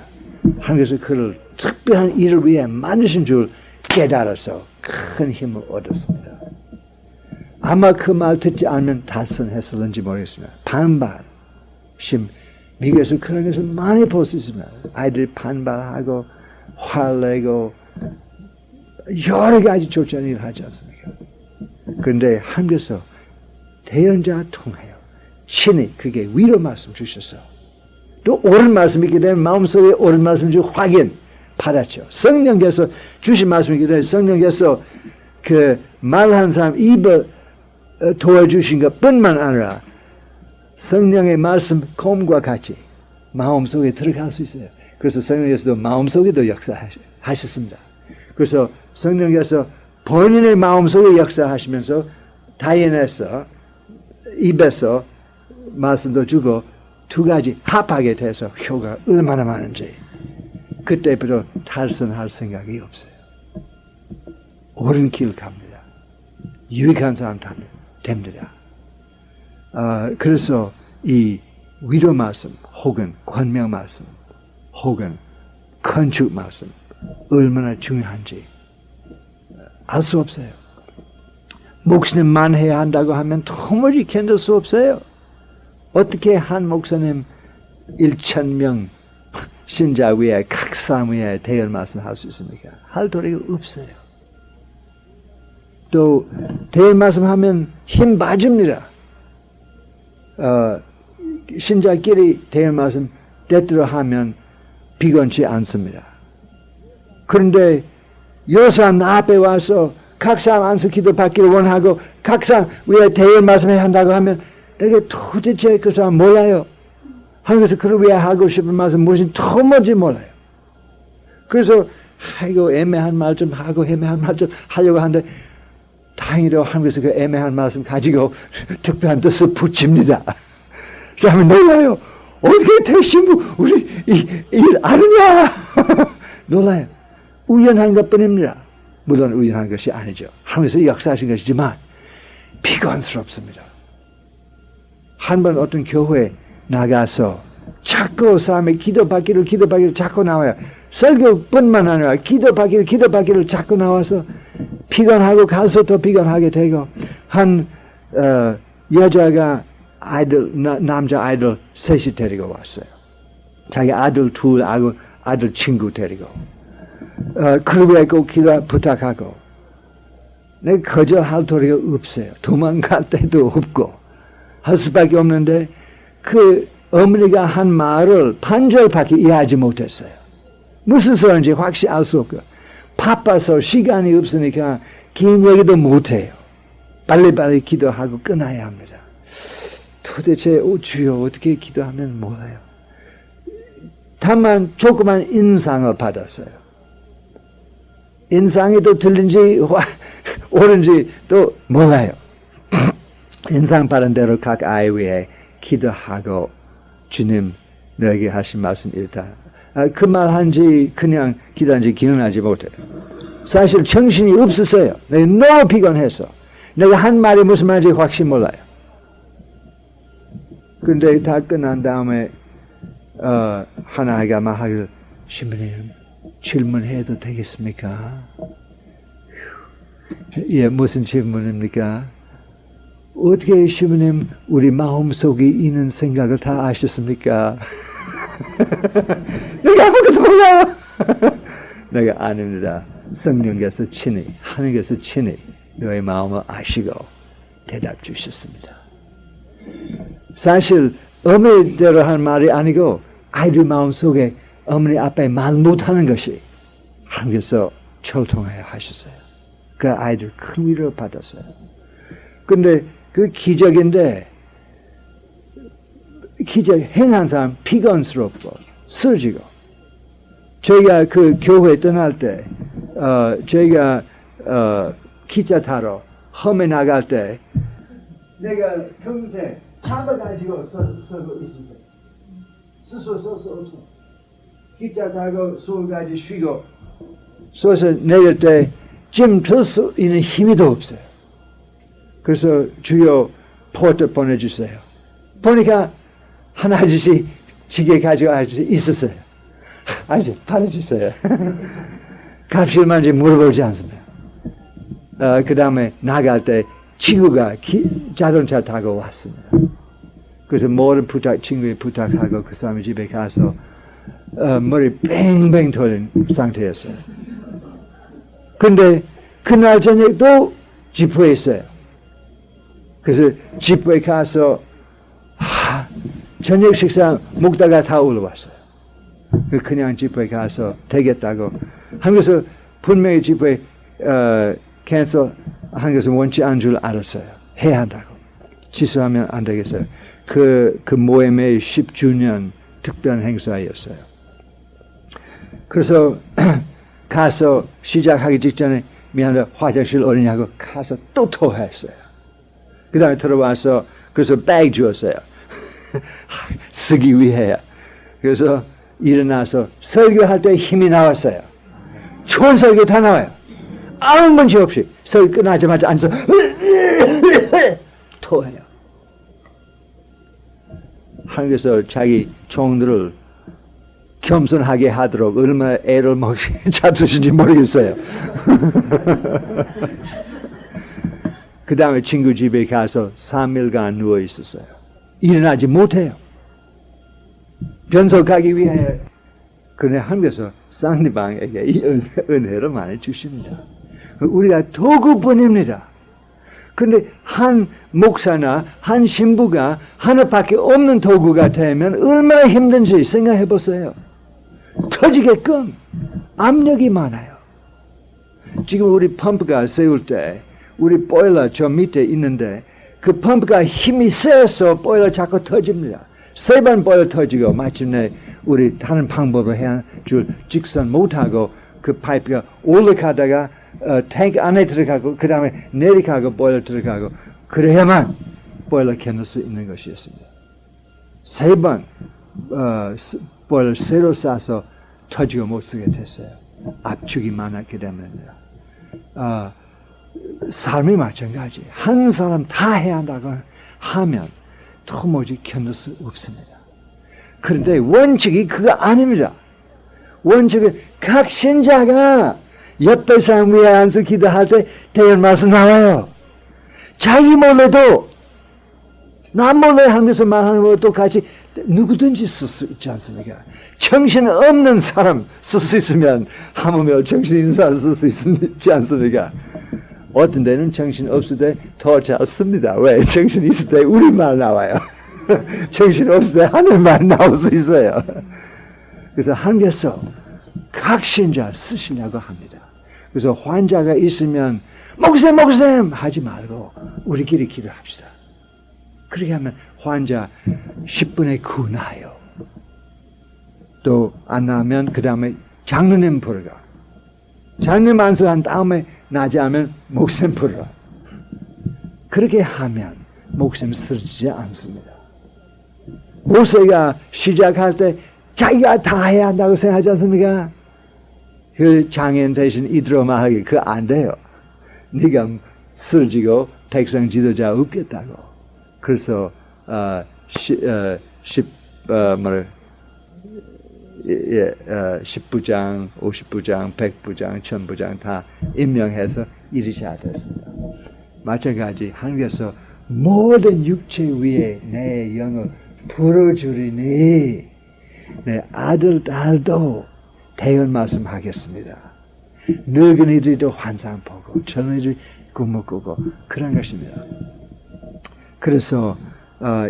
하나님께서 그를 특별한 일을 위해 만드신 줄 깨달아서 큰 힘을 얻었습니다. 아마 그 말 듣지 않으면 달성했을는지 모르겠습니다. 반발, 미국에서 그런 것을 많이 볼 수 있습니다. 아이들이 반발하고 화내고 여러 가지 좋지 않은 일을 하지 않습니까? 그런데 하나님께서 대언자 통하여 친히 그게 위로 말씀 주셔서 또 옳은 말씀이 있게 되면 마음속에 옳은 말씀 중 확인 받았죠. 성령께서 주신 말씀이 있게 되면 성령께서 그 말한 사람 입을 도와주신 것뿐만 아니라 성령의 말씀 곰과 같이 마음속에 들어갈 수 있어요. 그래서 성령께서도 마음속에도 역사하셨습니다. 그래서 성령께서 본인의 마음속에 역사하시면서 다인에서 입에서 말씀도 주고 두 가지 합하게 돼서 효과가 얼마나 많은지 그때부터 탈선할 생각이 없어요. 옳은 길 갑니다. 유익한 사람 됩니다. 그래서 이 위로 말씀 혹은 권명 말씀 혹은 건축 말씀 얼마나 중요한지 알 수 없어요. 목사님만 해야 한다고 하면 도무지 견딜 수 없어요. 어떻게 한 목사님 1,000명 신자 위에 각 사람 위에 대열 말씀 할 수 있습니까? 할 도리가 없어요. 또 대열 말씀 하면 힘 빠집니다. 신자끼리 대열 말씀 때때로 하면 비건치 않습니다. 그런데 여러 사람 앞에 와서 각 사람 안서 기도 받기를 원하고 각 사람 위에 대열 말씀을 한다고 하면 내가 도대체 그 사람 몰라요. 하나님께서 그를 위해 하고 싶은 말씀 무엇인지 도무지 몰라요. 그래서 아이고 애매한 말 좀 하고 애매한 말 좀 하려고 하는데 다행히도 하나님께서 그 애매한 말씀 가지고 특별한 뜻을 붙입니다. 사람이 놀라요. 어떻게 대신부 우리 일 아느냐 놀라요. 우연한 것뿐입니다. 물론 우연한 것이 아니죠. 하나님께서 역사하신 것이지만 비관스럽습니다. 한 번 어떤 교회에 나가서 자꾸 사람이 기도받기를 자꾸 나와요. 설교뿐만 아니라 기도받기를 자꾸 나와서 피곤하고 갈수록 더 피곤하게 되고 한 여자가 남자 아이들 셋이 데리고 왔어요. 자기 아들 둘 아들 친구 데리고 그러고 꼭 기도 부탁하고 내가 거절할 도리가 없어요. 도망갈 데도 없고 할 수밖에 없는데 그 어머니가 한 말을 반절밖에 이해하지 못했어요. 무슨 소리인지 확실히 알 수 없고 바빠서 시간이 없으니까 긴 얘기도 못해요. 빨리빨리 기도하고 끊어야 합니다. 도대체 주여 어떻게 기도하면 몰라요. 다만 조그만 인상을 받았어요. 인상이 또 들린지 옳은지 또 몰라요. 인상 받은 대로 각 아이 위에 기도하고 주님 너에게 하신 말씀 일단 그 말 한지 그냥 기도한지 기억나지 못해요. 사실 정신이 없었어요. 내가 너무 피곤해서 내가 한 말이 무슨 말인지 확실히 몰라요. 근데 다 끝난 다음에 하나가 말하기를 신부님 질문해도 되겠습니까? 예, 무슨 질문입니까? 어떻게 신부님 우리 마음속에 있는 생각을 다 아셨습니까? 내가 아무것도 몰라요. 내가 아닙니다. 성령께서 친히 하나님께서 친히 너의 마음을 아시고 대답 주셨습니다. 사실 어머니대로 한 말이 아니고 아이들 마음속에 어머니 앞에 말 못하는 것이 하나님께서 철통하여 하셨어요. 그 아이들 큰 위로를 받았어요. 근데 그 기적인데 기적 행한 사람 피곤스럽고 쓰러지고 저희가 그 교회 떠날 때 저희가 기차 타러 험에 나갈 때 내가 평소에 잡아가지고 서고 있었어요. 스스로 서서 없어. 기차 타고 서울까지 쉬고 서서 내릴 때 짐 들 수 있는 힘이 더 없어요. 그래서 주여 포트 보내주세요. 보니까 한 아저씨 지게 가지고 아저씨 있었어요. 아저씨 팔아주세요. 값이 얼마인지 물어보지 않습니다. 그 다음에 나갈 때 친구가 자동차 타고 왔습니다. 그래서 모든 친구에 부탁하고 그 사람의 집에 가서 머리 뱅뱅 돌린 상태였어요. 근데 그날 저녁도 집회에 있어요. 그래서 집회에 가서 저녁 식사 먹다가 다 올라왔어요. 그냥 집회에 가서 되겠다고 한국에서 분명히 집회 캔슬한 것은 원치 않은 줄 알았어요. 해야 한다고. 취소하면 안 되겠어요. 그 모임의 10주년 특별 행사였어요. 그래서 가서 시작하기 직전에 미안해 화장실 어디냐고 가서 또 토했어요. 그 다음에 들어와서 그래서 백 주었어요. 쓰기 위해. 그래서 일어나서 설교할 때 힘이 나왔어요. 좋은 설교 다 나와요. 아무 문제 없이 설교 끝나자마자 앉아서 토해요. 하나님께서 자기 종들을 겸손하게 하도록 얼마나 애를 찾으신지 모르겠어요. 그 다음에 친구 집에 가서 3일간 누워 있었어요. 일어나지 못해요. 변속하기 위해. 그런데 하나님께서 상대방에게 이 은혜를 많이 주십니다. 우리가 도구뿐입니다. 그런데 한 목사나 한 신부가 하나밖에 없는 도구가 되면 얼마나 힘든지 생각해 보세요. 터지게끔 압력이 많아요. 지금 우리 펌프가 세울 때 우리 보일러 저 밑에 있는데 그 펌프가 힘이 세서 보일러 자꾸 터집니다. 3번 보일러 터지고 마침내 우리 다른 방법으로 해야 줄 직선 못하고 그 파이프가 올라가다가 탱크 안에 들어가고 그 다음에 내려가고 보일러 들어가고 그래야만 보일러 켜놓을 수 있는 것이었습니다. 3번 보일러 새로 싸서 터지고 못 쓰게 됐어요. 압축이 많았기 때문입니다. 삶이 마찬가지. 한 사람 다 해야 한다고 하면 도무지 견딜 수 없습니다. 그런데 원칙이 그거 아닙니다. 원칙은 각 신자가 옆에 사람 위에 앉아서 기도할 때 대연 말씀 나와요. 자기 몰래도 남 몰래 하면서 말하는 것도 같이 누구든지 쓸 수 있지 않습니까? 정신 없는 사람 쓸 수 있으면 하물며 정신 있는 사람 쓸 수 있지 않습니까? 어떤 데는 정신 없을 때 더 잘 씁니다. 왜? 정신 있을 때 우리말 나와요. 정신 없을 때 하늘말 나올 수 있어요. 그래서 하나님께서 각 신자 쓰시려고 합니다. 그래서 환자가 있으면 목사님 하지 말고 우리끼리 기도합시다. 그렇게 하면 환자 10분의 9 나아요. 또 안 나으면 그 다음에 장로님 부르가. 장로님 안수한 다음에 나지 않으면 목사님 부르가. 그렇게 하면 목사님 쓰러지지 않습니다. 모세가 시작할 때 자기가 다 해야 한다고 생각하지 않습니까? 그 장인 대신 이들어만 하기 그거 안 돼요. 네가 쓰러지고 백성 지도자 없겠다고. 그래서 10부장, 50부장, 100부장, 1000부장 다 임명해서 일이 시작됐습니다. 마찬가지 하나님께서 모든 육체 위에 내 영을 풀어주리니 내 아들, 딸도 대언 말씀하겠습니다. 늙은이들도 환상 보고 젊은이들이 꿈을 꾸고 그런 것입니다. 그래서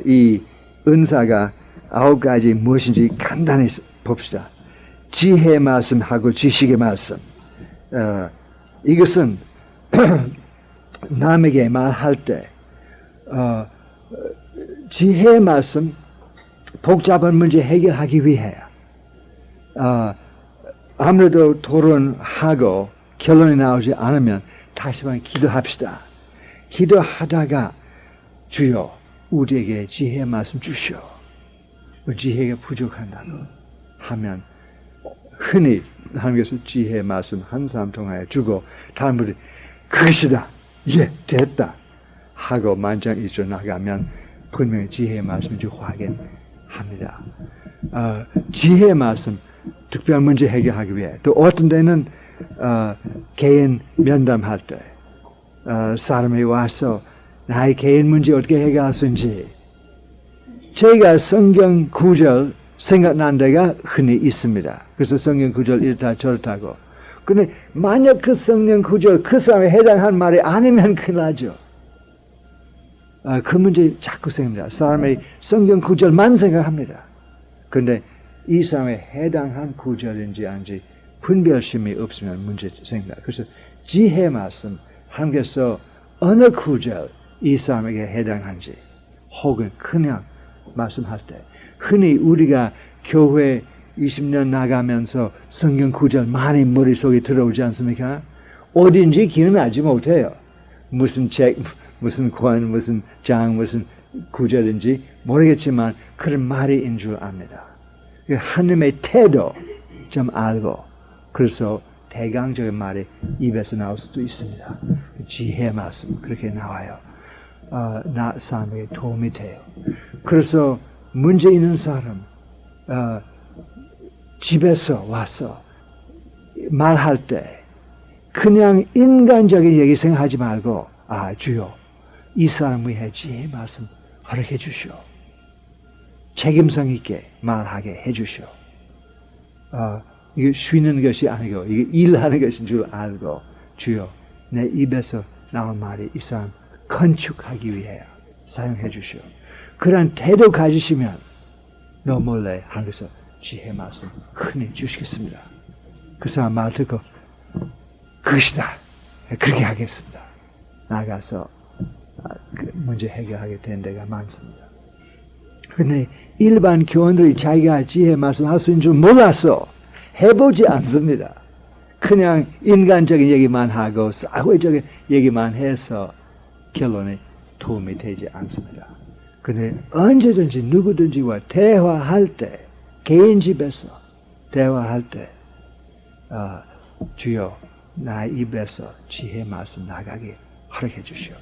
이 은사가 9가지 무엇인지 간단히 봅시다. 지혜의 말씀하고 지식의 말씀. 이것은 남에게 말할 때 지혜의 말씀, 복잡한 문제 해결하기 위해 아무래도 토론하고 결론이 나오지 않으면 다시 한번 기도합시다. 기도하다가 주여 우리에게 지혜의 말씀 주시오. 지혜가 부족한다고 하면 흔히 하나님께서 지혜의 말씀 한 사람 통하여 주고 다른 분이 그것이다. 예, 됐다. 하고 만장일치로 나가면 분명히 지혜의 말씀인지 확인합니다. 지혜의 말씀 특별한 문제 해결하기 위해 또 어떤 때는 개인 면담할 때 사람이 와서 나의 개인 문제 어떻게 해결할 수 있는지 제가 성경 구절 생각난 데가 흔히 있습니다. 그래서 성경 구절 이렇다 저렇다고. 근데 만약 그 성경 구절 그 사람에 해당한 말이 아니면 큰일 나죠. 그 문제 자꾸 생깁니다. 사람이 성경 구절만 생각합니다. 근데 이 사람에 해당한 구절인지 아닌지 분별심이 없으면 문제 생깁니다. 그래서 지혜 말씀 하나님께서 어느 구절 이 사람에게 해당한지 혹은 그냥 말씀할 때 흔히 우리가 교회 20년 나가면서 성경 구절 많이 머릿속에 들어오지 않습니까? 어딘지 기억나지 못해요. 무슨 책, 무슨 권, 무슨 장, 무슨 구절인지 모르겠지만 그런 말인 줄 압니다. 하나님의 태도 좀 알고 그래서 대강적인 말이 입에서 나올 수도 있습니다. 지혜의 말씀 그렇게 나와요. 나 삶에 도움이 돼요. 그래서 문제 있는 사람 집에서 와서 말할 때 그냥 인간적인 얘기 생각하지 말고 주여 이 사람 위해 지혜의 말씀 허락해 주시오. 책임성 있게 말하게 해 주시오. 이게 쉬는 것이 아니고 이게 일하는 것인 줄 알고 주여 내 입에서 나온 말이 이 사람 건축하기 위해 사용해 주시오. 그런 태도 가지시면 너 몰래 하늘에서 지혜 말씀 흔히 주시겠습니다. 그 사람 말 듣고 그것이다. 그렇게 하겠습니다. 나가서 그 문제 해결하게 된 데가 많습니다. 근데 일반 교원들이 자기가 지혜 말씀할 수 있는 줄 몰라서 해보지 않습니다. 그냥 인간적인 얘기만 하고 사회적인 얘기만 해서 결론에 도움이 되지 않습니다. 근데 언제든지 누구든지와 대화할 때 개인 집에서 대화할 때 주여 나의 입에서 지혜 말씀 나가게 허락해 주시오.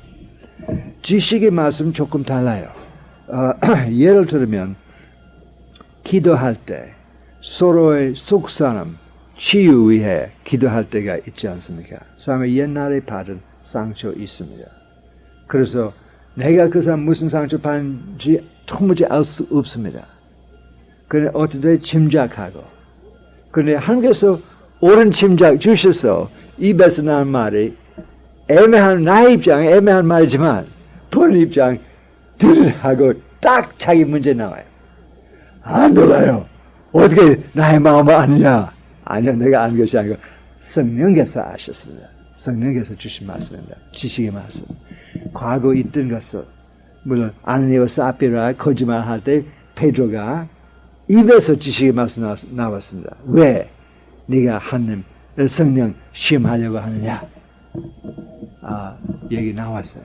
지식의 말씀 조금 달라요. 예를 들면 기도할 때 서로의 속사람 치유 위해 기도할 때가 있지 않습니까? 사람이 옛날에 받은 상처 있습니다. 그래서 내가 그 사람 무슨 상처 받는지 도무지 알 수 없습니다. 그런데 어떤 때 짐작하고 그런데 하나님께서 옳은 짐작 주셔서 입에서 나는 말이 애매한 나의 입장에 애매한 말이지만 본 입장 들으라고 딱 자기 문제 나와요. 안 놀라요. 어떻게 나의 마음을 아느냐? 아니요, 내가 아는 것이 아니고 성령께서 아셨습니다. 성령께서 주신 말씀입니다. 지식의 말씀. 과거 있던 것을 물론 아느니와 사피라 거짓말할 때 베드로가 입에서 지식의 말씀 나왔습니다. 왜 네가 하나님 성령 시험하려고 하느냐? 얘기 나왔어요.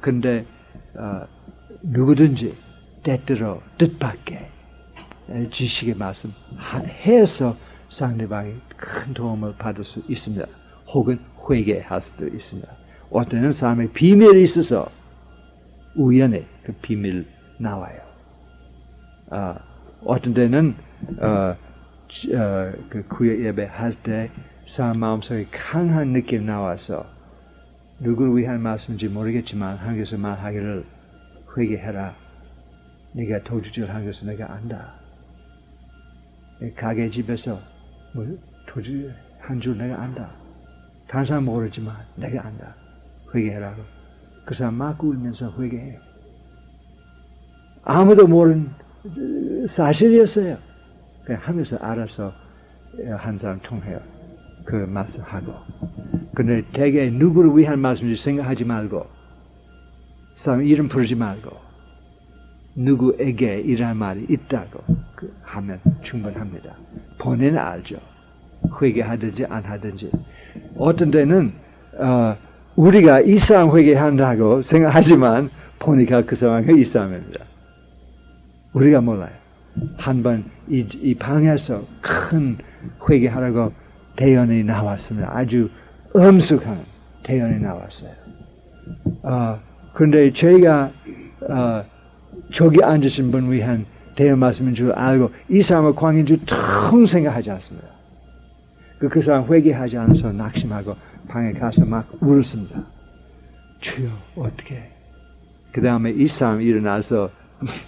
근데 누구든지 때때로 뜻밖의 지식의 말씀 해서 상대방이 큰 도움을 받을 수 있습니다. 혹은 회개할 수도 있습니다. 어떤 때는 사람의 비밀이 있어서 우연히 그 비밀 나와요. 어떤 때는 그 구역 예배 할 때 사람 마음속에 강한 느낌 나와서 누구를 위한 말씀인지 모르겠지만 하나님께서 말하기를 회개해라. 네가 도주질한 것을 내가 안다. 가게 집에서 도주한 한 줄 내가 안다. 다른 사람 모르지만 내가 안다. 회개해라고. 그 사람 막 울면서 회개해요. 아무도 모르는 사실이었어요. 그냥 하면서 알아서 한 사람 통해요. 그 말씀하고. 근데 되게 누구를 위한 말씀인지 생각하지 말고, 사람 이름 부르지 말고, 누구에게 이런 말이 있다고 하면 충분합니다. 본인은 알죠. 회개하든지 안 하든지. 어떤 때는 우리가 이 사람 회개한다고 생각하지만 보니까 그 사람이 이 사람입니다. 우리가 몰라요. 한번 이 방에서 큰 회개하라고 대연이 나왔습니다. 아주 엄숙한 대연이 나왔어요. 그런데 저희가 저기 앉으신 분 위한 대연 말씀인 줄 알고 이 사람의 광인 줄 통 생각하지 않습니다. 그 사람 회개하지 않아서 낙심하고 방에 가서 막 울었습니다. 주여 어떻게? 그 다음에 이 사람 일어나서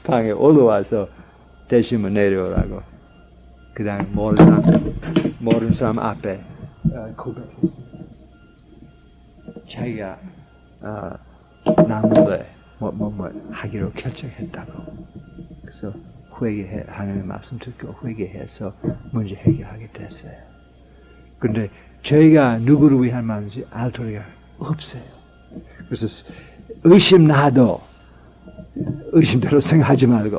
방에 올라와서 대신을 내려오라고. 그 다음에 모르는 사람 앞에 고백했습니다. 자기가 나무에 뭐 하기로 결정했다고. 그래서 하나님의 말씀 듣고 회개해서 문제 해결하게 됐어요. 근데 저희가 누구를 위한 말인지 알 도리가 없어요. 그래서 의심나도 의심대로 생각하지 말고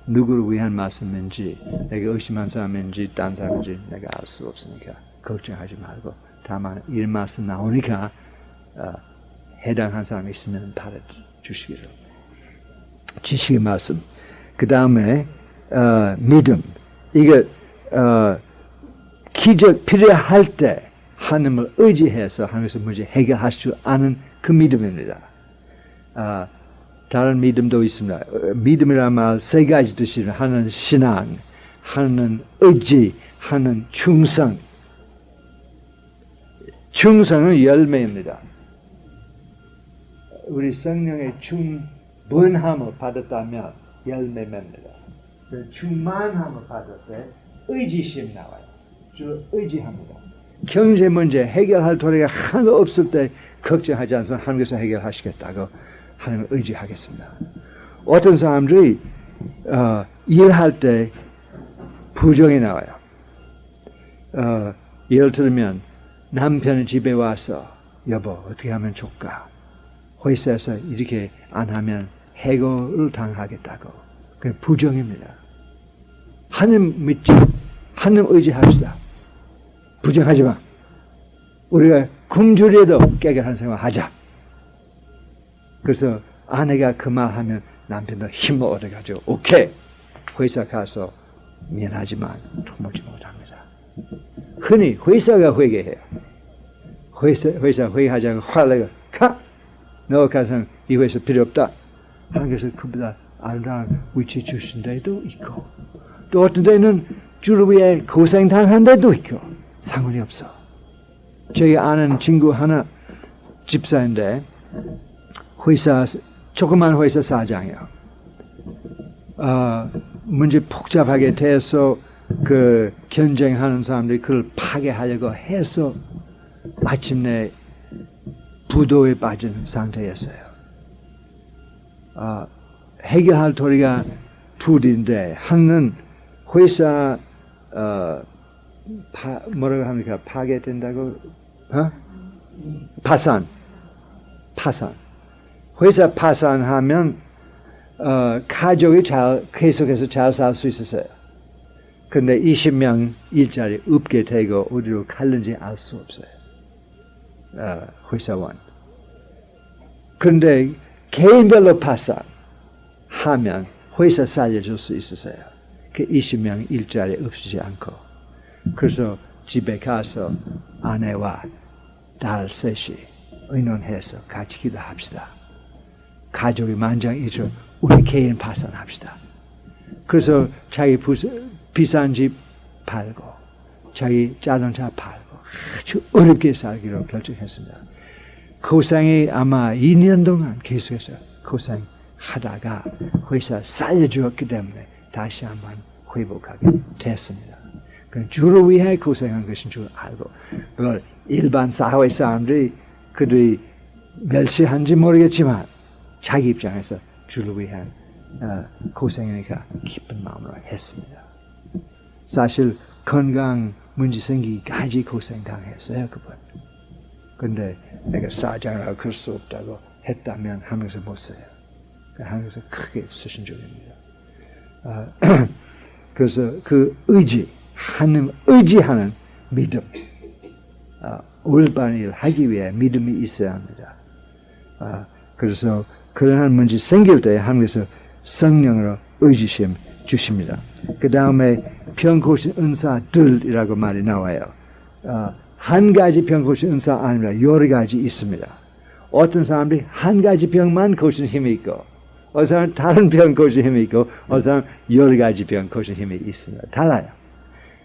누구를 위한 말씀인지 내가 의심한 사람인지 딴 사람인지 내가 알 수 없으니까 걱정하지 말고 다만 이 말씀 나오니까 해당한 사람이 있으면 받아주시기를. 지식의 말씀. 그 다음에 믿음. 이거 기적 필요할 때 하나님을 의지해서 하나님께서 문제 해결할 줄 아는 그 믿음입니다. 다른 믿음도 있습니다. 믿음이란 말 세 가지 뜻이 하나는 신앙, 하나는 의지, 하나는 충성. 충성은 열매입니다. 우리 성령의 충분함을 받았다면 열매입니다. 충만함을 받을 때 의지심 나와요. 주 의지합니다. 경제 문제 해결할 도리가 하나도 없을 때 걱정하지 않으면 하나님께서 해결하시겠다고 하나님을 의지하겠습니다. 어떤 사람들이 일할 때 부정이 나와요. 예를 들면 남편이 집에 와서 여보 어떻게 하면 좋을까? 회사에서 이렇게 안 하면 해고를 당하겠다고. 그게 부정입니다. 하나님 믿지, 하나님 의지합시다. 부정하지 마. 우리가 굶주려도 깨끗한 생활 하자. 그래서 아내가 그 말 하면 남편도 힘을 얻어가지고 오케이 회사 가서 미안하지만 도무지 못합니다. 흔히 회사가 회개해요. 회사 회개하자고 화내고 가! 너 가서 이 회사 필요 없다. 하나님께서 그보다 아름다운 위치 주신 데도 있고 또 어떤 데는 주를 위해 고생당한 데도 있고 상관이 없어. 저희 아는 친구 하나 집사인데 조그만 회사 사장이요. 문제 복잡하게 돼서 그 경쟁하는 사람들이 그걸 파괴하려고 해서 마침내 부도에 빠진 상태였어요. 해결할 도리가 둘인데 하나는 회사 뭐라고 합니까? 파괴된다고? 파산. 회사 파산하면 가족이 계속해서 잘 살 수 있었어요. 근데 20명 일자리 없게 되고 어디로 갈는지 알 수 없어요. 회사원. 근데 개인별로 파산하면 회사 살려줄 수 있었어요. 그 20명 일자리 없지 않고. 그래서 집에 가서 아내와 딸 셋이 의논해서 같이 기도합시다. 가족이 만장일치 우리 개인 파산합시다. 그래서 자기 비싼 집 팔고 자기 자동차 팔고 아주 어렵게 살기로 결정했습니다. 고생이 아마 2년 동안 계속해서 고생하다가 회사 살려주었기 때문에 다시 한번 회복하게 됐습니다. 주를 위해 고생한 것인 줄 알고 그걸 일반 사회 사람들이 그들이 멸시한지 모르겠지만 자기 입장에서 주를 위한 고생이니까 기쁜 마음으로 했습니다. 사실 건강 문제 생기기까지 고생 당했어요 그분. 근데 내가 사장이라고 그럴 수 없다고 했다면 한국에서 못 써요. 한국에서 크게 쓰신 적입니다. 그래서 그 의지, 하나님 의지하는 믿음, 올바른 일을 하기 위해 믿음이 있어야 합니다. 그래서 그러한 문제 생길 때 하나님께서 성령으로 의지심 주십니다. 그 다음에 병 고친 은사들이라고 말이 나와요. 한 가지 병 고친 은사 아니라 여러 가지 있습니다. 어떤 사람들이 한 가지 병만 고친 힘이 있고 어떤 사람은 다른 병 고친 힘이 있고 어떤 사람은 여러 가지 병 고친 힘이 있습니다. 달라요.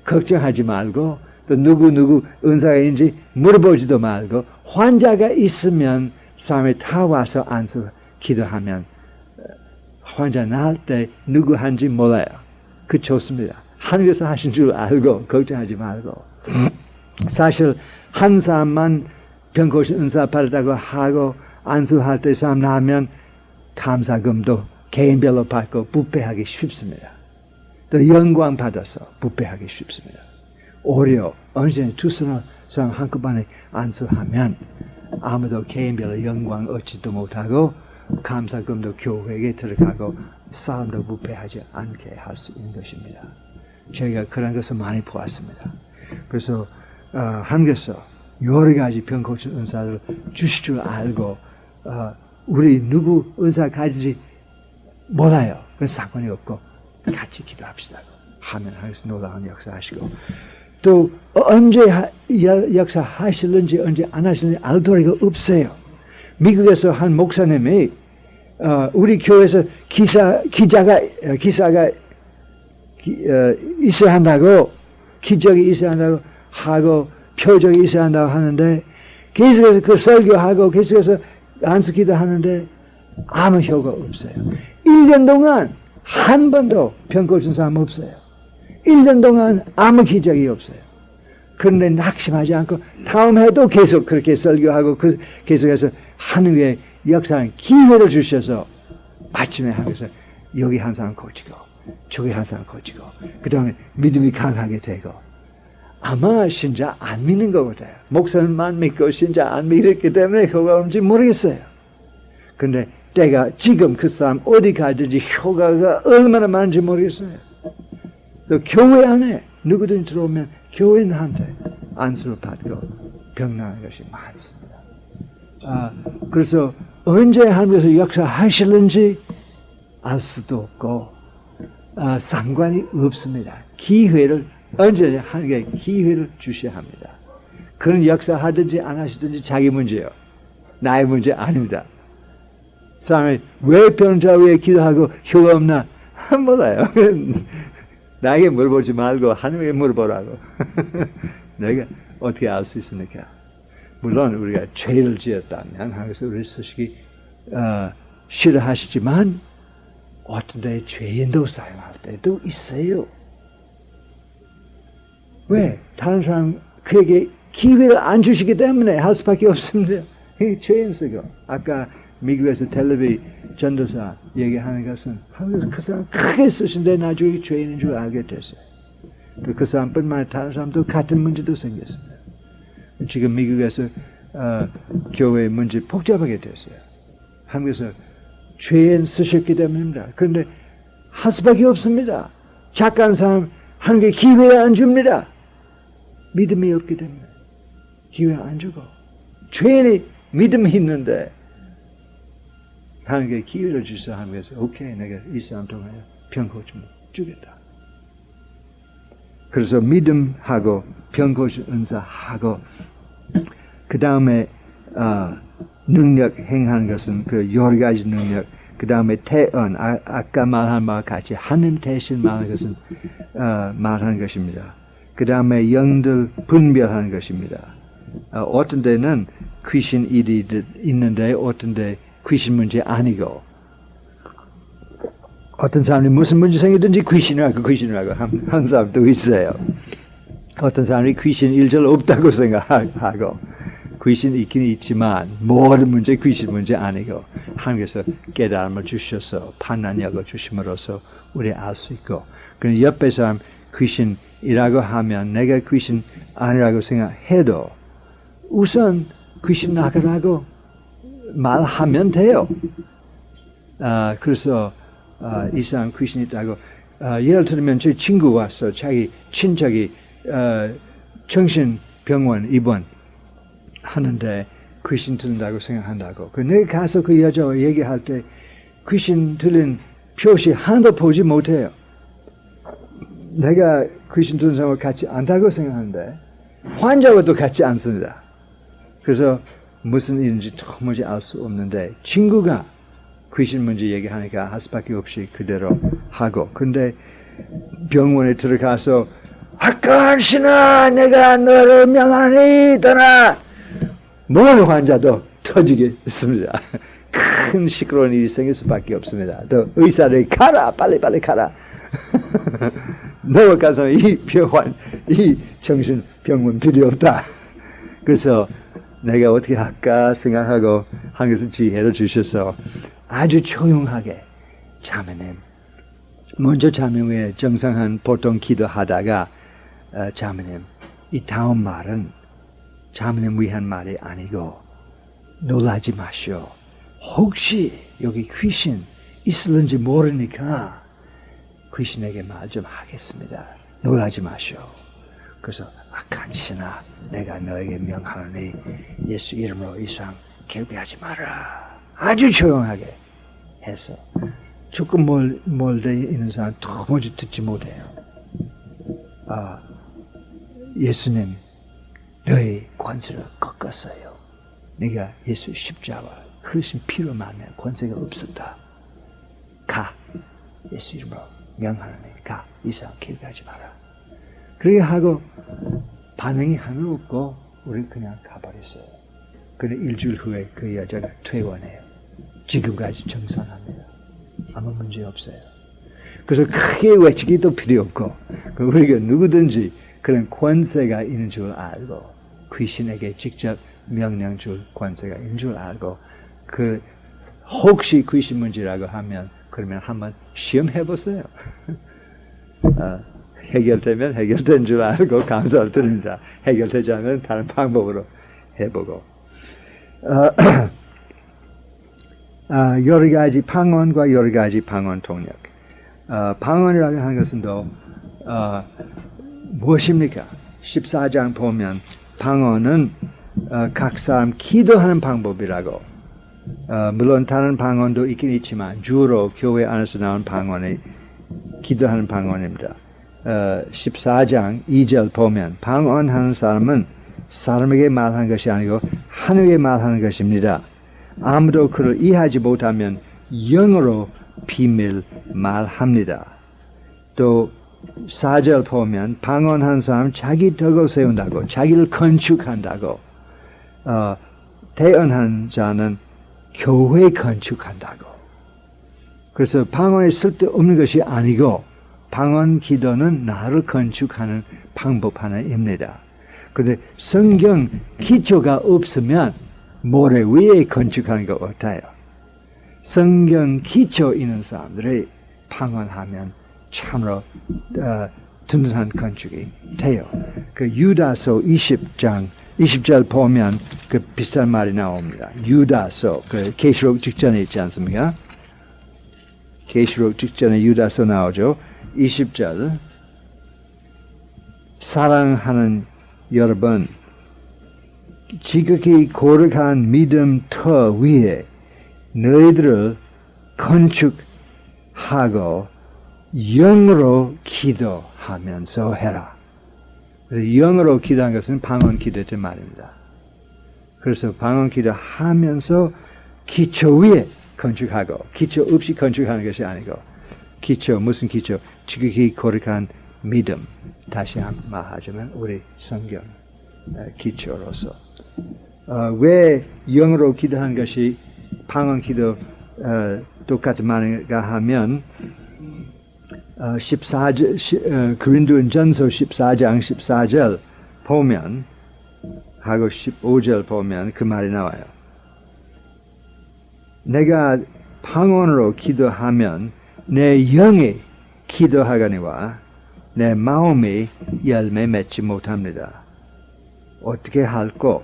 걱정하지 말고 또 누구 은사가 있는지 물어보지도 말고 환자가 있으면 사람이 다 와서 안수 기도하면 환자 나을 때 누구 한지 몰라요. 그 좋습니다. 하늘에서 하신 줄 알고 걱정하지 말고 사실 한 사람만 병 고친 은사 받았다고 하고 안수할 때 사람 나면 감사금도 개인별로 받고 부패하기 쉽습니다. 또 영광 받아서 부패하기 쉽습니다. 오히려 언제나 두 사람 한꺼번에 안수하면 아무도 개인별로 영광 얻지도 못하고 감사금도 교회에 들어가고 사람도 부패하지 않게 할 수 있는 것입니다. 제가 그런 것을 많이 보았습니다. 그래서 하나님께서 여러 가지 병 고친 은사를 주실 줄 알고 우리 누구 은사 가진지 몰라요. 그건 상관이 없고 같이 기도합시다. 하면 하나님께서 놀라운 역사하시고 또 언제 역사하실는지 언제 안 하실는지 알 도리가 없어요. 미국에서 한 목사님이 우리 교회에서 기사가 있어야 한다고 기적이 있어야 한다고 하고 표적이 있어야 한다고 하는데 계속해서 그 설교하고 계속해서 안수기도 하는데 아무 효과 없어요. 1년 동안 한 번도 병 고친 사람 없어요. 1년 동안 아무 기적이 없어요. 그런데 낙심하지 않고 다음 해도 계속 그렇게 설교하고 계속해서 하늘의 역사는 기회를 주셔서 아침에 하면서 여기 한 사람 고치고 저기 한 사람 고치고 그 다음에 믿음이 강하게 되고 아마 신자 안 믿는 것 같아요. 목사님만 믿고 신자 안 믿었기 때문에 효과가 없는지 모르겠어요. 근데 때가 지금 그 사람 어디 가든지 효과가 얼마나 많은지 모르겠어요. 또 교회 안에 누구든지 들어오면 교인한테 안수를 받고 병나는 것이 많습니다. 그래서 언제 하나님께서 역사하실는지 알 수도 없고 상관이 없습니다. 기회를 언제 하나님께 기회를 주셔야 합니다. 그런 역사하든지 안 하시든지 자기 문제예요. 나의 문제 아닙니다. 사람이 왜 병자 위에 기도하고 효과 없나? 몰라요. 나에게 물어보지 말고 하나님에게 물어보라고. 내가 어떻게 알 수 있습니까? 물론 우리가 죄를 지었다면 하나님께서 우리 쓰시기 싫어하시지만 어떤 데 죄인도 사용할 때도 있어요. 왜? 다른 사람 그에게 기회를 안 주시기 때문에 할 수밖에 없습니다. 죄인 쓰고 아까 미국에서 텔레비 전도사 얘기하는 것은 그 사람 크게 쓰신데 나중에 죄인인 줄 알게 됐어요. 그 사람뿐만 아니라 다른 사람도 같은 문제도 생겼습니다. 지금 미국에서 교회 문제 복잡하게 됐어요. 한국에서 죄인 쓰셨기 때문입니다. 그런데 할 수밖에 없습니다. 착한 사람 한국에 기회 안 줍니다. 믿음이 없기 때문에 기회 안 주고 죄인이 믿음이 있는데 하나님께 기회를 주셔서 하면서 오케이 내가 이 사람 통하여 병 고치면 주겠다. 그래서 믿음하고 병 고치 은사하고 그 다음에 능력 행하는 것은 그 여러 가지 능력 그 다음에 태언 아까 말한 바와 같이 하나님 대신 말하는 것은 말하는 것입니다. 그 다음에 영들 분별하는 것입니다. 어떤 데는 귀신 일이 있는데 어떤 데 귀신 문제 아니고 어떤 사람이 무슨 문제 생기든지 귀신이라고 한 사람도 있어요. 어떤 사람이 귀신 일절 없다고 생각하고 귀신 있긴 있지만 모든 문제 귀신 문제 아니고 하나님께서 깨달음을 주셔서 판단력을 주심으로써 우리 알 수 있고 그 옆에 사람 귀신이라고 하면 내가 귀신 아니라고 생각해도 우선 귀신 나가라고 말하면 돼요. 그래서 이 사람 귀신 있다고 예를 들면 제 친구 와서 자기 친척이 정신병원 입원 하는데 귀신 들린다고 생각한다고. 내가 가서 그 여자와 얘기할 때 귀신 들린 표시 하나도 보지 못해요. 내가 귀신 들린 사람을 같이 안다고 생각하는데 환자와도 같이 않습니다. 그래서 무슨 일인지 도무지 알 수 없는데 친구가 귀신 문제 얘기하니까 할 수밖에 없이 그대로 하고 근데 병원에 들어가서 아까 신아 내가 너를 명하니 떠나 모든 환자도 터지게 있습니다. 큰 시끄러운 일이 생길 수밖에 없습니다. 또 의사들이 가라 빨리 가라. 너가 가서 이 정신병원 필요 없다. 그래서 내가 어떻게 할까 생각하고 하나님께서 지혜를 주셔서 아주 조용하게 자매님 먼저 자매님 위해 정상한 보통 기도하다가 자매님 이 다음 말은 자매님 위한 말이 아니고 놀라지 마시오. 혹시 여기 귀신 있을는지 모르니까 귀신에게 말 좀 하겠습니다. 놀라지 마시오. 그래서 악한 신아 내가 너에게 명하노니 예수 이름으로 이상 결비하지 마라. 아주 조용하게 해서 조금 멀리 있는 사람 도무지 듣지 못해요. 예수님 너의 권세를 꺾었어요. 네가 예수 십자가 흘리신 피로 말하면 권세가 없었다. 가. 예수 이름으로 명하노니 가. 이상 기억하지 마라. 그렇게 하고 반응이 하나 없고 우리 그냥 가버렸어요. 근데 일주일 후에 그 여자가 퇴원해요. 지금까지 정상합니다. 아무 문제 없어요. 그래서 크게 외치기도 필요 없고 우리가 누구든지 그런 권세가 있는 줄 알고 귀신에게 직접 명령 줄 권세가 있는 줄 알고 혹시 귀신 문제라고 하면 그러면 한번 시험해 보세요. 해결되면 해결된 줄 알고 감사를 드립니다. 해결되지 않으면 다른 방법으로 해보고 여러 가지 방언과 여러 가지 방언 통역. 방언이라고 하는 것은 또 무엇입니까? 14장 보면 방언은 각 사람 기도하는 방법이라고 물론 다른 방언도 있긴 있지만 주로 교회 안에서 나온 방언이 기도하는 방언입니다. 14장 2절 보면 방언하는 사람은 사람에게 말하는 것이 아니고 하늘에게 말하는 것입니다. 아무도 그를 이해하지 못하면 영어로 비밀 말합니다. 또 4절 보면 방언하는 사람 자기 덕을 세운다고 자기를 건축한다고 대언하는 자는 교회 건축한다고. 그래서 방언이 쓸데없는 것이 아니고 방언 기도는 나를 건축하는 방법 하나입니다. 그런데 성경 기초가 없으면 모래 위에 건축하는 것 같아요. 성경 기초 있는 사람들이 방언하면 참으로 든든한 건축이 돼요. 그 유다서 20절 보면 그 비슷한 말이 나옵니다. 유다서 그 계시록 직전에 있지 않습니까? 계시록 직전에 유다서 나오죠. 20절 사랑하는 여러분 지극히 거룩한 믿음 터 위에 너희들을 건축하고 영으로 기도하면서 해라. 영으로 기도한 것은 방언 기도였단 말입니다. 그래서 방언 기도하면서 기초 위에 건축하고 기초 없이 건축하는 것이 아니고 기초 무슨 기초? 지극히 거룩한 믿음. 다시 한번 하자면 우리 성경 기초로서 왜 영으로 기도한 것이 방언 기도 똑같은 말인가 하면 그린도전서 14장 14절 보면 하고 15절 보면 그 말이 나와요. 내가 방언으로 기도하면 내 영이 기도하거니와 내 마음이 열매 맺지 못합니다. 어떻게 할꼬?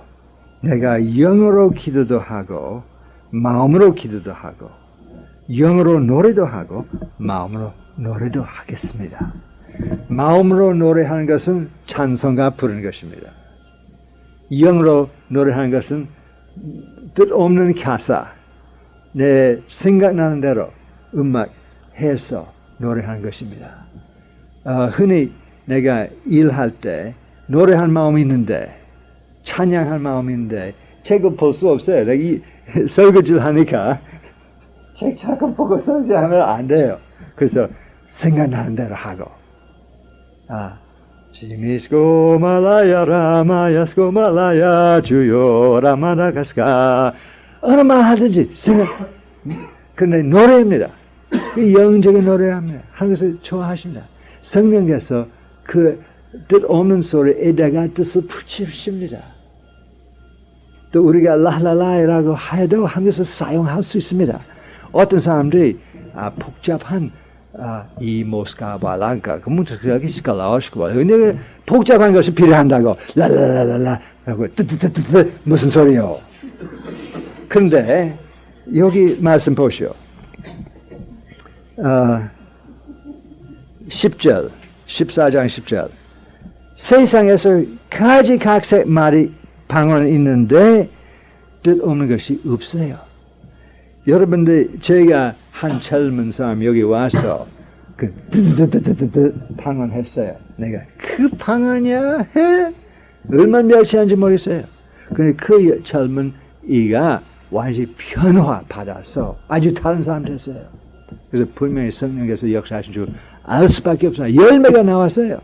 내가 영으로 기도도 하고 마음으로 기도도 하고 영으로 노래도 하고 마음으로 노래도 하겠습니다. 마음으로 노래하는 것은 찬송가 부르는 것입니다. 영으로 노래하는 것은 뜻없는 가사, 내 생각나는 대로 음악해서 노래하는 것입니다. 흔히 내가 일할 때 노래할 마음이 있는데 찬양할 마음이 있는데 책을 볼 수 없어요. 내가 이 설거지를 하니까 책 잠깐 보고 설거지하면 안 돼요. 그래서 생각나는 대로 하고 지미스고 말라야 라마야스고 말라야 주요 라마다가스가 어느 말 하든지 생각. 근데 노래입니다. 영적인 노래합니다. 하나님께서 좋아하십니다. 성령께서 그 뜻 없는 소리에다가 뜻을 붙이십니다. 또 우리가 라라라라고 해도 하면서 사용할 수 있습니다. 어떤 사람들이 복잡한 이 모스카발랑카 그문트그렇게 시kal라오시고 근데 복잡한 것이 필요한다고 라라라라라 하고 뜨뜨뜨뜨 무슨 소리요? 그런데 여기 말씀 보시오. 10절 14장 10절 세상에서 가지각색 말이 방언 있는데 뜻 없는 것이 없어요. 여러분들 제가 한 젊은 사람 여기 와서 그 뜨뜨뜨뜨뜨뜨 방언했어요. 내가 그 방언이야 해 얼마나 멸시한지 모르겠어요. 근데 그 젊은 이가 완전히 변화 받아서 아주 다른 사람 됐어요. 그래서 분명히 성령께서 역사하신 줄 알 수밖에 없어요. 열매가 나왔어요.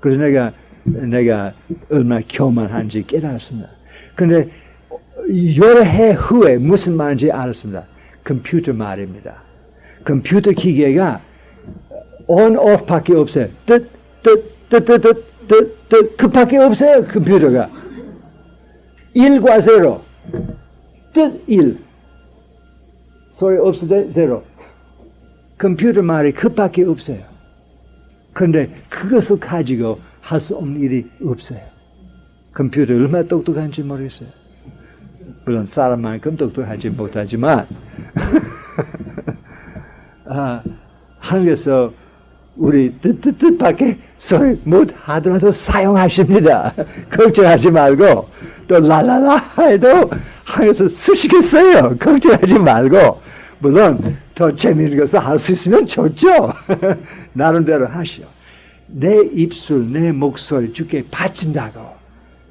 그래서 내가 얼마나 교만한지 깨달았습니다. 근데 여러 해 후에 무슨 말인지 알았습니다. 컴퓨터 말입니다. 컴퓨터 기계가 on, off 밖에 없어요. 뜻, 그밖에 없어요. 컴퓨터가. 1과 0. 뜻 1. 소리 없을 때 0. 컴퓨터 말이 그밖에 없어요. 그런데 그것을 가지고 할 수 없는 일이 없어요. 컴퓨터 얼마나 똑똑한지 모르겠어요. 물론 사람만큼 똑똑하지 못하지만 하나님께서 우리 뜻밖에 소리 못하더라도 사용하십니다. 걱정하지 말고 또 라라라 해도 하나님께서 쓰시겠어요. 걱정하지 말고 물론 더 재미있는 것을 할 수 있으면 좋죠. 나름대로 하시오. 내 입술, 내 목소리 주께 바친다고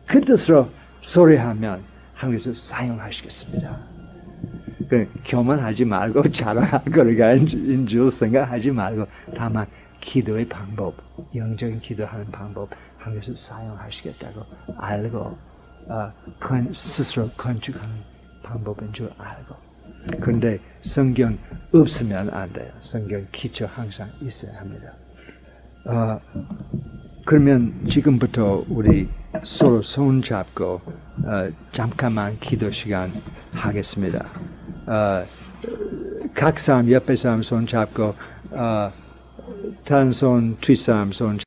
그 뜻으로 소리하면 하나님께서 사용하시겠습니다. 교만하지 말고 자랑할 거리가 인 줄 생각하지 말고 다만 기도의 방법, 영적인 기도하는 방법 하나님께서 사용하시겠다고 알고 스스로 건축하는 방법인 줄 알고 그런데 성경 없으면 안 돼요. 성경 기초 항상 있어야 합니다. 그러면 지금부터 우리 서로 손 잡고 잠깐만 기도 시간 하겠습니다. 각 사람 옆에 사람 손 잡고 다른 손 뒷사람 손